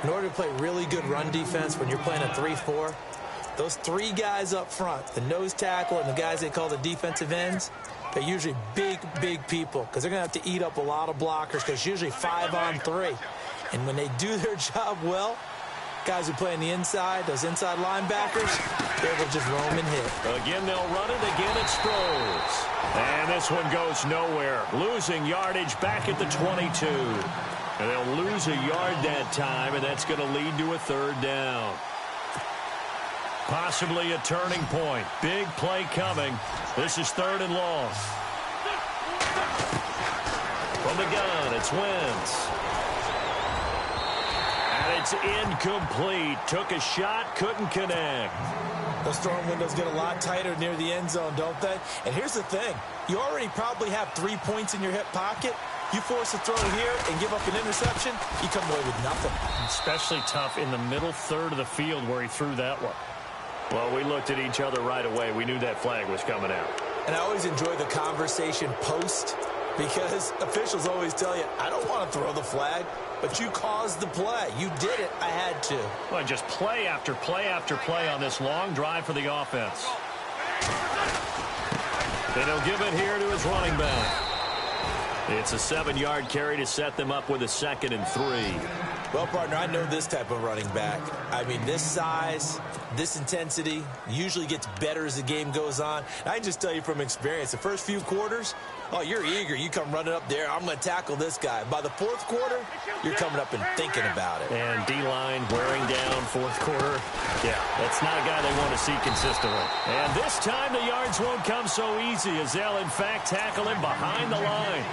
[SPEAKER 2] In order to play really good run defense when you're playing a 3-4, those 3 guys up front, the nose tackle and the guys they call the defensive ends, they're usually big people because they're going to have to eat up a lot of blockers because it's usually 5 on 3. And when they do their job well, guys who play on the inside, those inside linebackers, they will just roam and hit.
[SPEAKER 1] Again, they'll run it. Again, it Sproles. And this one goes nowhere. Losing yardage back at the 22. And they'll lose a yard that time, and that's going to lead to a 3rd down. Possibly a turning point. Big play coming. This is 3rd and long. From the gun, it's Wentz. And it's incomplete. Took a shot, couldn't connect.
[SPEAKER 2] Those throwing windows get a lot tighter near the end zone, don't they? And here's the thing. You already probably have 3 points in your hip pocket. You force a throw here and give up an interception, you come away with nothing.
[SPEAKER 1] Especially tough in the middle 3rd of the field where he threw that one. Well, we looked at each other right away. We knew that flag was coming out.
[SPEAKER 2] And I always enjoy the conversation post because officials always tell you, I don't want to throw the flag, but you caused the play. You did it. I had to.
[SPEAKER 1] Well, just play after play after play on this long drive for the offense. And he'll give it here to his running back. It's a 7-yard carry to set them up with a 2nd and 3.
[SPEAKER 2] Well, partner, I know this type of running back. I mean, this size, this intensity usually gets better as the game goes on. And I can just tell you from experience, the first few quarters, oh, you're eager. You come running up there. I'm going to tackle this guy. By the 4th quarter, you're coming up and thinking about it.
[SPEAKER 1] And D-line wearing down 4th quarter. Yeah, that's not a guy they want to see consistently. And this time the yards won't come so easy as they'll, in fact, tackle him behind the line.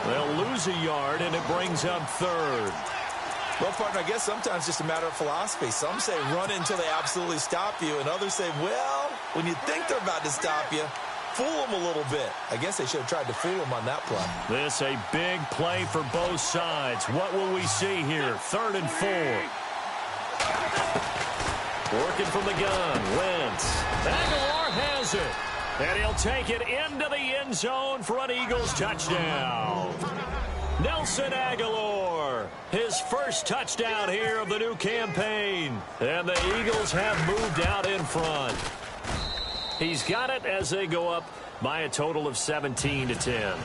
[SPEAKER 1] They'll lose a yard, and it brings up 3rd.
[SPEAKER 2] Well, partner, I guess sometimes it's just a matter of philosophy. Some say run until they absolutely stop you, and others say, well, when you think they're about to stop you, fool them a little bit. I guess they should have tried to fool them on that play.
[SPEAKER 1] This a big play for both sides. What will we see here? 3rd and 4. Working from the gun, Wentz. Aguilar has it. And he'll take it into the end zone for an Eagles touchdown. Nelson Aguilar, his first touchdown here of the new campaign. And the Eagles have moved out in front. He's got it as they go up by a total of 17-10.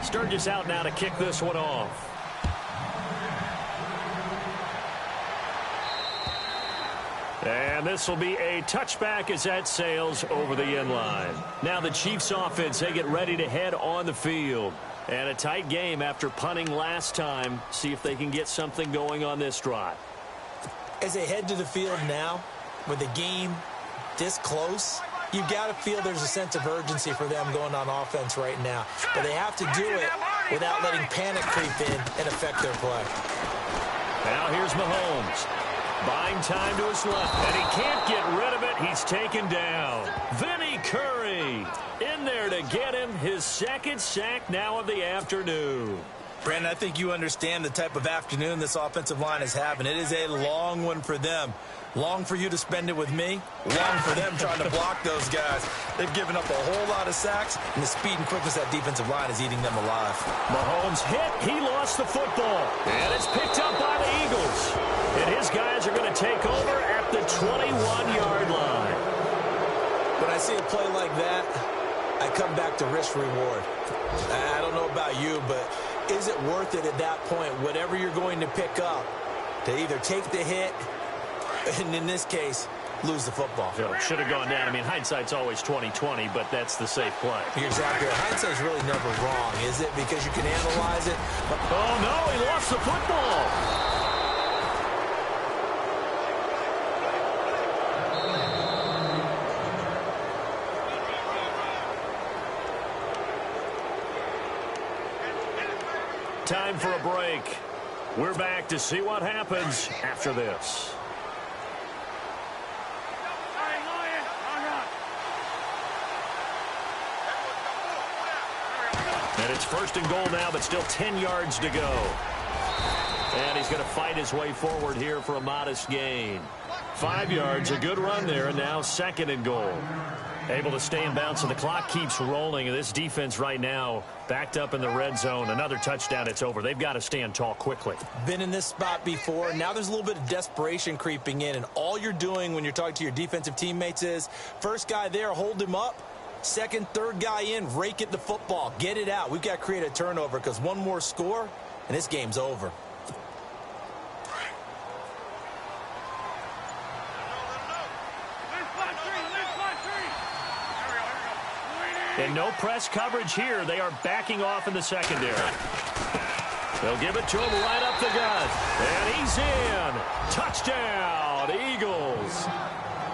[SPEAKER 1] Sturgis out now to kick this one off. And this will be a touchback as that sails over the end line. Now the Chiefs offense, they get ready to head on the field. And a tight game after punting last time. See if they can get something going on this drive.
[SPEAKER 2] As they head to the field now, with the game this close, you've got to feel there's a sense of urgency for them going on offense right now. But they have to do it without letting panic creep in and affect their play.
[SPEAKER 1] Now here's Mahomes. Buying time to his left, and he can't get rid of it. He's taken down. Vinny Curry in there to get him his second sack now of the afternoon.
[SPEAKER 2] Brandon, I think you understand the type of afternoon this offensive line is having. It is a long one for them. Long for you to spend it with me. Long for them trying to block those guys. They've given up a whole lot of sacks, and the speed and quickness of that defensive line is eating them alive.
[SPEAKER 1] Mahomes hit. He lost the football. And it's picked up by the Eagles. And his guys are going to take over at the 21-yard line.
[SPEAKER 2] When I see a play like that, I come back to risk-reward. I don't know about you, but is it worth it at that point, whatever you're going to pick up, to either take the hit and, in this case, lose the football?
[SPEAKER 1] Should have gone down. I mean, hindsight's always 20/20, but that's the safe play.
[SPEAKER 2] You're exactly right. Hindsight's really never wrong, is it? Because you can analyze it.
[SPEAKER 1] Oh, no, he lost the football. Time for a break. We're back to see what happens after this. And it's first and goal now, but still 10 yards to go. And he's going to fight his way forward here for a modest gain. 5 yards, a good run there, and now second and goal. Able to stay in bounds, so the clock keeps rolling. This defense right now backed up in the red zone. Another touchdown, it's over. They've got to stand tall quickly.
[SPEAKER 2] Been in this spot before. Now there's a little bit of desperation creeping in, and all you're doing when you're talking to your defensive teammates is, first guy there, hold him up. Second, third guy in, rake at the football. Get it out. We've got to create a turnover because one more score, and this game's over.
[SPEAKER 1] And no press coverage here. They are backing off in the secondary. They'll give it to him right up the gut. And he's in. Touchdown, Eagles.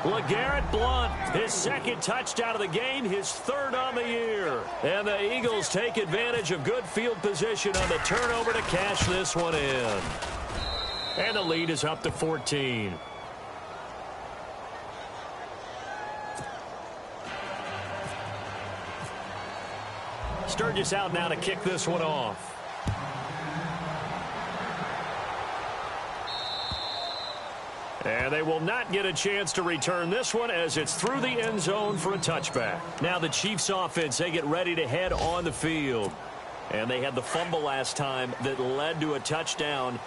[SPEAKER 1] LeGarrette Blount, his second touchdown of the game, his third on the year. And the Eagles take advantage of good field position on the turnover to cash this one in. And the lead is up to 14. Sturgis out now to kick this one off. And they will not get a chance to return this one as it's through the end zone for a touchback. Now the Chiefs offense, they get ready to head on the field. And they had the fumble last time that led to a touchdown.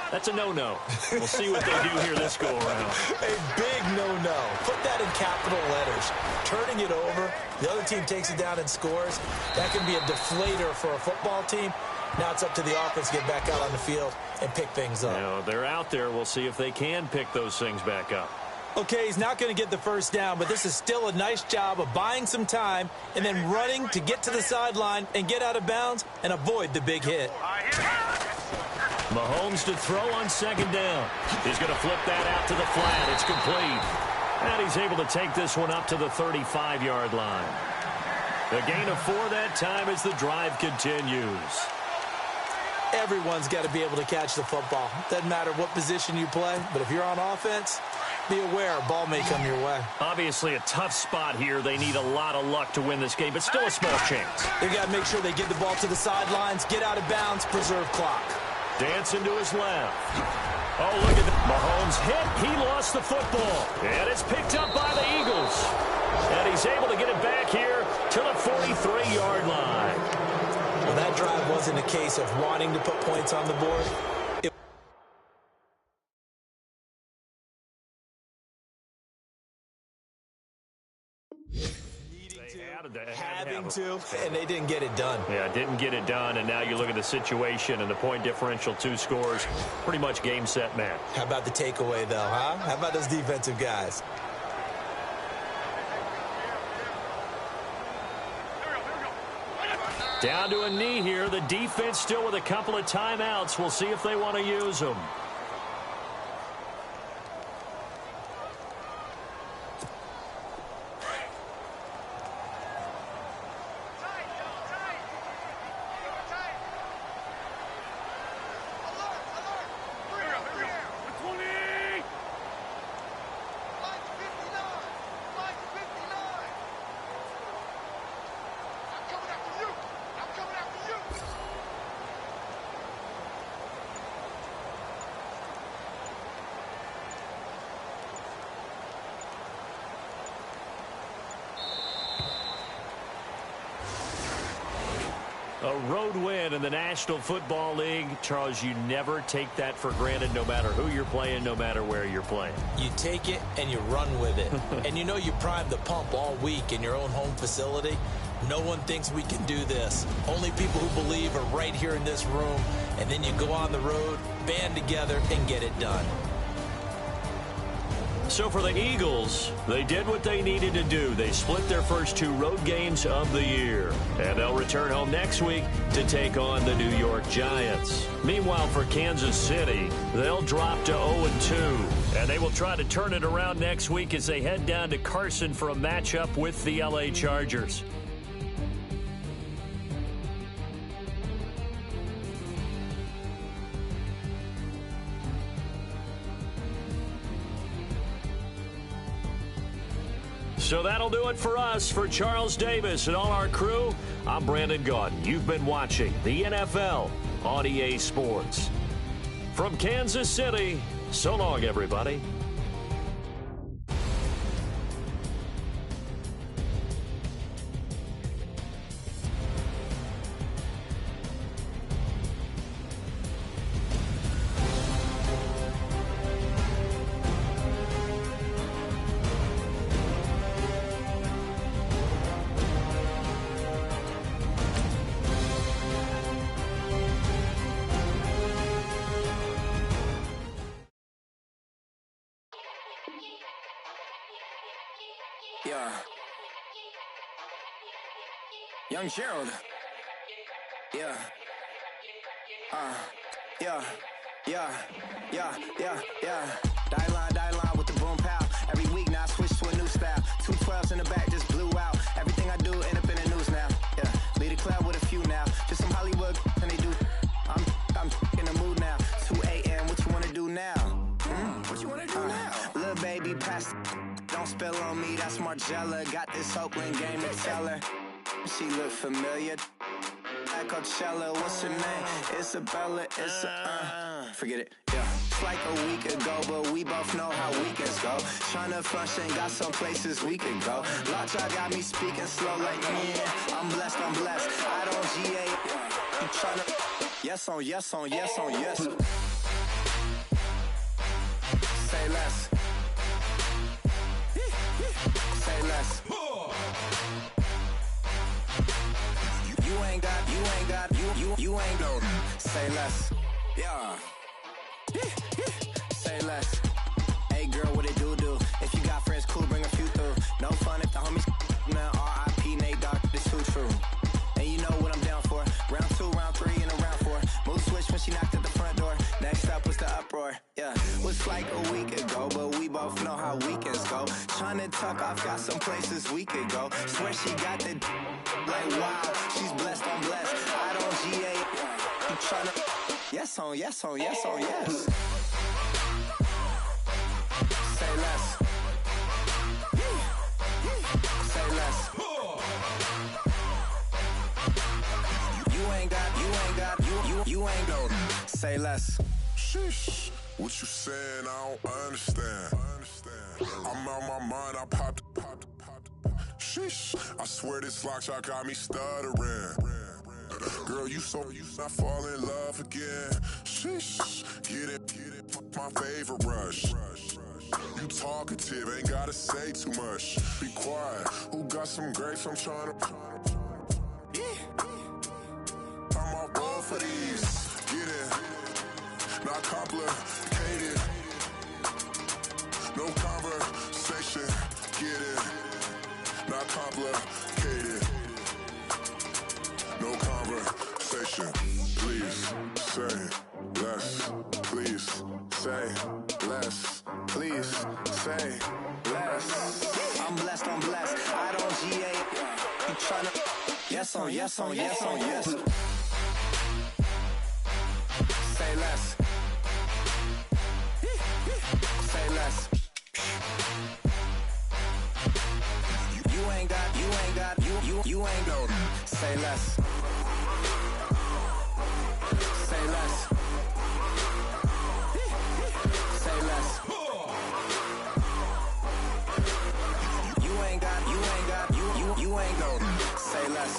[SPEAKER 1] That's a no-no. We'll see what they do here this go-around.
[SPEAKER 2] A big no-no. Put that in capital letters. Turning it over, the other team takes it down and scores. That can be a deflator for a football team. Now it's up to the offense to get back out on the field and pick things up.
[SPEAKER 1] You know, they're out there. We'll see if they can pick those things back up.
[SPEAKER 2] Okay, he's not going to get the first down, but this is still a nice job of buying some time and then running to get to the sideline and get out of bounds and avoid the big hit.
[SPEAKER 1] Mahomes to throw on second down. He's going to flip that out to the flat. It's complete. And he's able to take this one up to the 35-yard line. The gain of 4 that time as the drive continues.
[SPEAKER 2] Everyone's got to be able to catch the football. Doesn't matter what position you play, but if you're on offense, be aware a ball may come your way.
[SPEAKER 1] Obviously a tough spot here. They need a lot of luck to win this game, but still a small chance.
[SPEAKER 2] They've got to make sure they get the ball to the sidelines, get out of bounds, preserve clock.
[SPEAKER 1] Dancing to his left. Oh, look at that. Mahomes hit. He lost the football. And it's picked up by the Eagles. And he's able to get it back here to the 43-yard line.
[SPEAKER 2] Well, that drive wasn't a case of wanting to put points on the board. Having to, and they didn't get it done.
[SPEAKER 1] Yeah, didn't get it done, and now you look at the situation and the point differential, 2 scores, pretty much game, set, match.
[SPEAKER 2] How about the takeaway, though, huh? How about those defensive guys?
[SPEAKER 1] Down to a knee here. The defense still with a couple of timeouts. We'll see if they want to use them. A road win in the National Football League. Charles, you never take that for granted, no matter who you're playing, no matter where you're playing.
[SPEAKER 2] You take it and you run with it. And you know you primed the pump all week in your own home facility. No one thinks we can do this. Only people who believe are right here in this room. And then you go on the road, band together, and get it done.
[SPEAKER 1] So for the Eagles, they did what they needed to do. They split their first 2 road games of the year. And they'll return home next week to take on the New York Giants. Meanwhile, for Kansas City, they'll drop to 0-2. And they will try to turn it around next week as they head down to Carson for a matchup with the LA Chargers. So that'll do it for us. For Charles Davis and all our crew, I'm Brandon Gaudin. You've been watching the NFL on EA Sports. From Kansas City, so long, everybody.
[SPEAKER 4] Yeah. Young Gerald. Yeah. Yeah. Die line with the boom pow. Every week now I switch to a new style. 212s in the back just blew out. Everything I do end up in the news now. Yeah. Lead a club with a few now. Just some Hollywood and they do. I'm in the mood now. 2 a.m. What you wanna do now? What you wanna do now? Little baby pass. Don't spill on me, that's Margella. Got this Oakland game to tell her. She look familiar. Like Coachella, what's her name? Isabella, forget it, yeah. It's like a week ago, but we both know how weekends go. Tryna function, got some places we could go. Lockjaw got me speaking slow like, yeah, I'm blessed. I don't GA, you tryna, yes on yes. Say less. Say less. You ain't no. Say less. Yeah. Say less. Hey girl, what it do? If you got friends, cool, bring a few through. No fun if the homies now. R.I.P. Nate Dogg, this too true. And you know what I'm down for. Round 2, round 3, and a round 4. Mood switch when she knocked at the front door. Next up was the uproar. Yeah, was like a week ago, but we both know how weekends go. Tryna tuck off, got some places we could go. Swear she got the like wow, she's blessed, I'm blessed. I don't GA. You tryna yes on yes. Say less. Say less. You ain't no. Say less.
[SPEAKER 5] Sheesh. What you saying? I don't understand. I'm out my mind. I popped. Sheesh. I swear this lockjaw got me stuttering. Girl, you not fall in love again. Sheesh. Get it. My favorite rush. You talkative, ain't gotta say too much. Be quiet. Who got some grapes? I'm trying to. I'm all roll for these. Get it. Not complicated. No conversation. Get it. Not complicated. No no conversation. Please say less. Please say less.
[SPEAKER 4] Please say less. I'm blessed, I'm blessed. I don't GA. You tryna. Yes on, yes on, yes on, yes. Say less. Say less. You ain't got, you ain't got. Say less. Say less. Say less. You ain't got, you ain't got. Say less.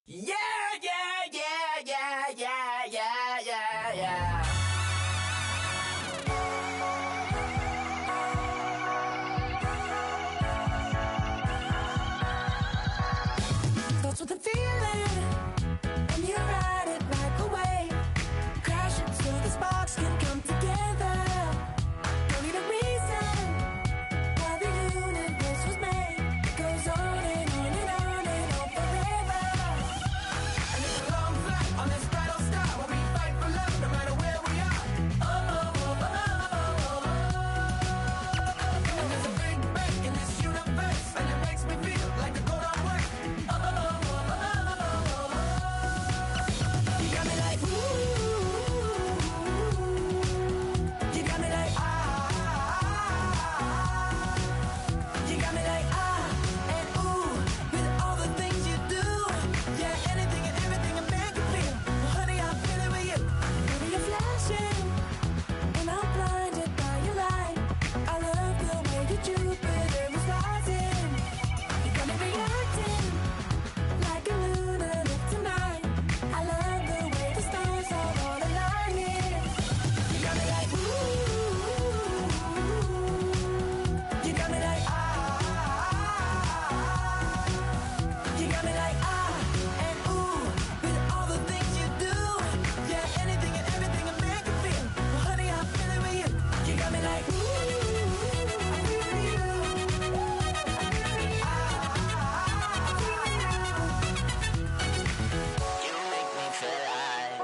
[SPEAKER 6] Yeah, yeah, yeah, yeah, yeah, yeah, yeah, yeah. Starts with a feeling, and you ride it like a wave. Crash it so the sparks can come together. Don't need a reason why the universe was made. It goes on and on and on and on forever. And it's a long flight on this battle star where we fight for love no matter where we are. Oh, oh, oh, oh, oh, oh. And there's a big bang in this universe, and it makes me feel like the gold on work. Oh, oh, oh, oh, oh, oh. You got me like ooh. You got me like ah. You got me like ah and ooh with all the things you do. Yeah, anything and everything a man can feel. Well, honey, I'm feeling with you. Baby, you're flashing, and I'm blinded by your light. I love the way that Jupiter is rising. You got me reacting like a lunatic tonight. I love the way the stars are all aligning. You got me like ooh. You got me like ah. You got me like ah and ooh with all the things you do. Yeah, anything and everything a man can feel. Well, honey, I'm feeling with you. You got me like ooh. I'm feeling you.
[SPEAKER 7] You make me feel like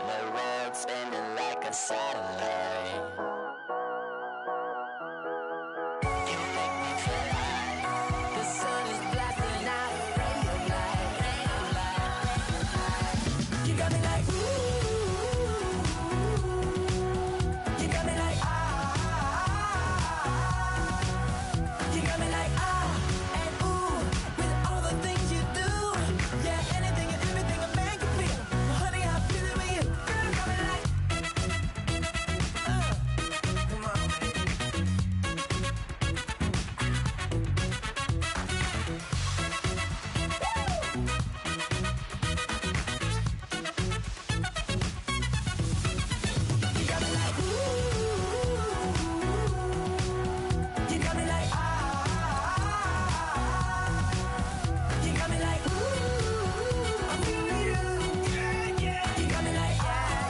[SPEAKER 7] the world's spinning like a satellite. You make me feel like
[SPEAKER 6] The sun is blasting out a ray of light, ray of light. You got me like ooh. You got me like ah. You got me like ah and ooh with all the things you do. Yeah, anything and everything a man can feel. Well, honey, I'm feeling with you. Girl, you got me like come on, baby. You got me like ooh. You got me like ah. You got me like ooh. I'm feeling you. Yeah, yeah. You got me like ah,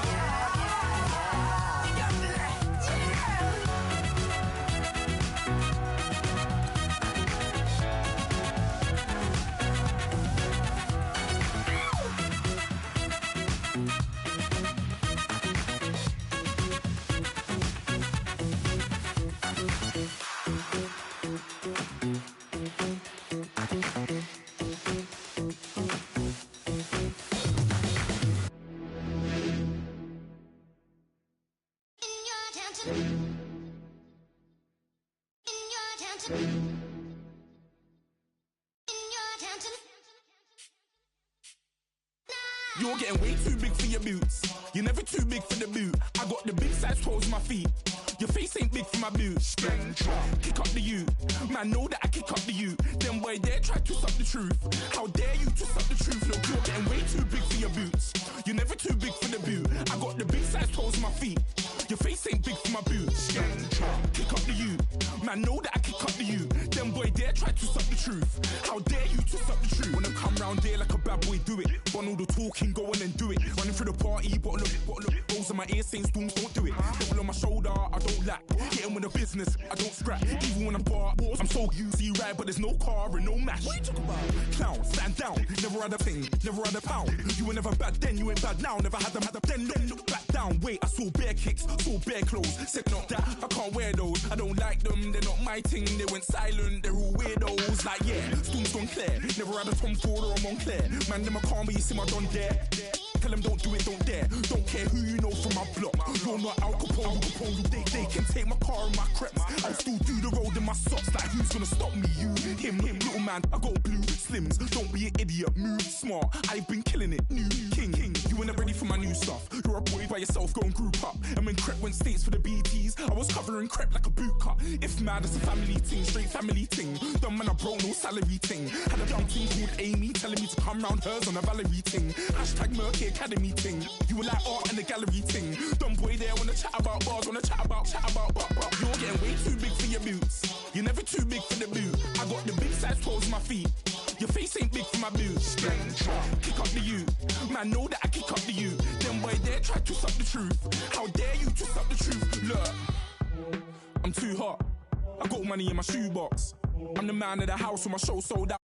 [SPEAKER 6] yeah, yeah, yeah. You got me like yeah.
[SPEAKER 8] You're getting way too big for your boots. You're never too big for the boot. I got the big size toes on my feet. Your face ain't big for my boots. Kick up the you. Man, know that I kick up the you. Them boy dare try to suck the truth. How dare you to suck the truth? Look, you're getting way too big for your boots. You're never too big for the boot. I got the big size toes on my feet. Your face ain't big for my boots. Kick up the you. Man, know that I kick up the you. Them boy dare try to suck the truth. How dare you to suck the truth? Wanna come round there like a bad boy, do it. Want all the talking, go on and do it. Running through the party, bottle of it. Rolls in my ear saying storms, don't do it. Double on my shoulder, I don't lack. Getting with the business, I don't scrap. Even when I'm bar, I'm so easy right, but there's no car and no mash. What you talk about? Clown, stand down. Never had a thing, never had a pound. You were never bad then, you ain't bad now. Never had them, then look back down. Wait, I saw bare kicks, saw bare clothes. Said not that, I can't wear those. I don't like them, they're not my thing. They went silent, they're all weirdos. Like yeah, storm's gone clear. Never had a Tom Ford or a Montclair. Man, them I can't, but you see my Don there. Tell them don't do it, don't dare. Don't care who you know from my block. You're not Al Capone, they can take my car and my creps. I'll still do the road in my socks. Like who's gonna stop me? You, him, little man. I got blue slims. Don't be an idiot, move smart. I've been killing it, new king. You ain't ready for my new stuff. You're a boy by yourself, go and group up. And when Crep went states for the BTs, I was covering Crep like a boot cut. If mad, it's a family thing, straight family thing. Dumb man, I broke no salary thing. Had a young thing called Amy telling me to come round hers on a Valerie thing. Hashtag Murky Academy thing. You were like art and the gallery thing. Dumb boy there wanna chat about bars, wanna chat about. You're getting way too big for your boots. You're never too big for the boot. I got the big size toes on my feet. Your face ain't big for my boots. Kick up the you. Man, know that I kick up the you. Them boy there try to suck the truth. How dare you to suck the truth? Look, I'm too hot. I got money in my shoebox. I'm the man of the house with my show sold out.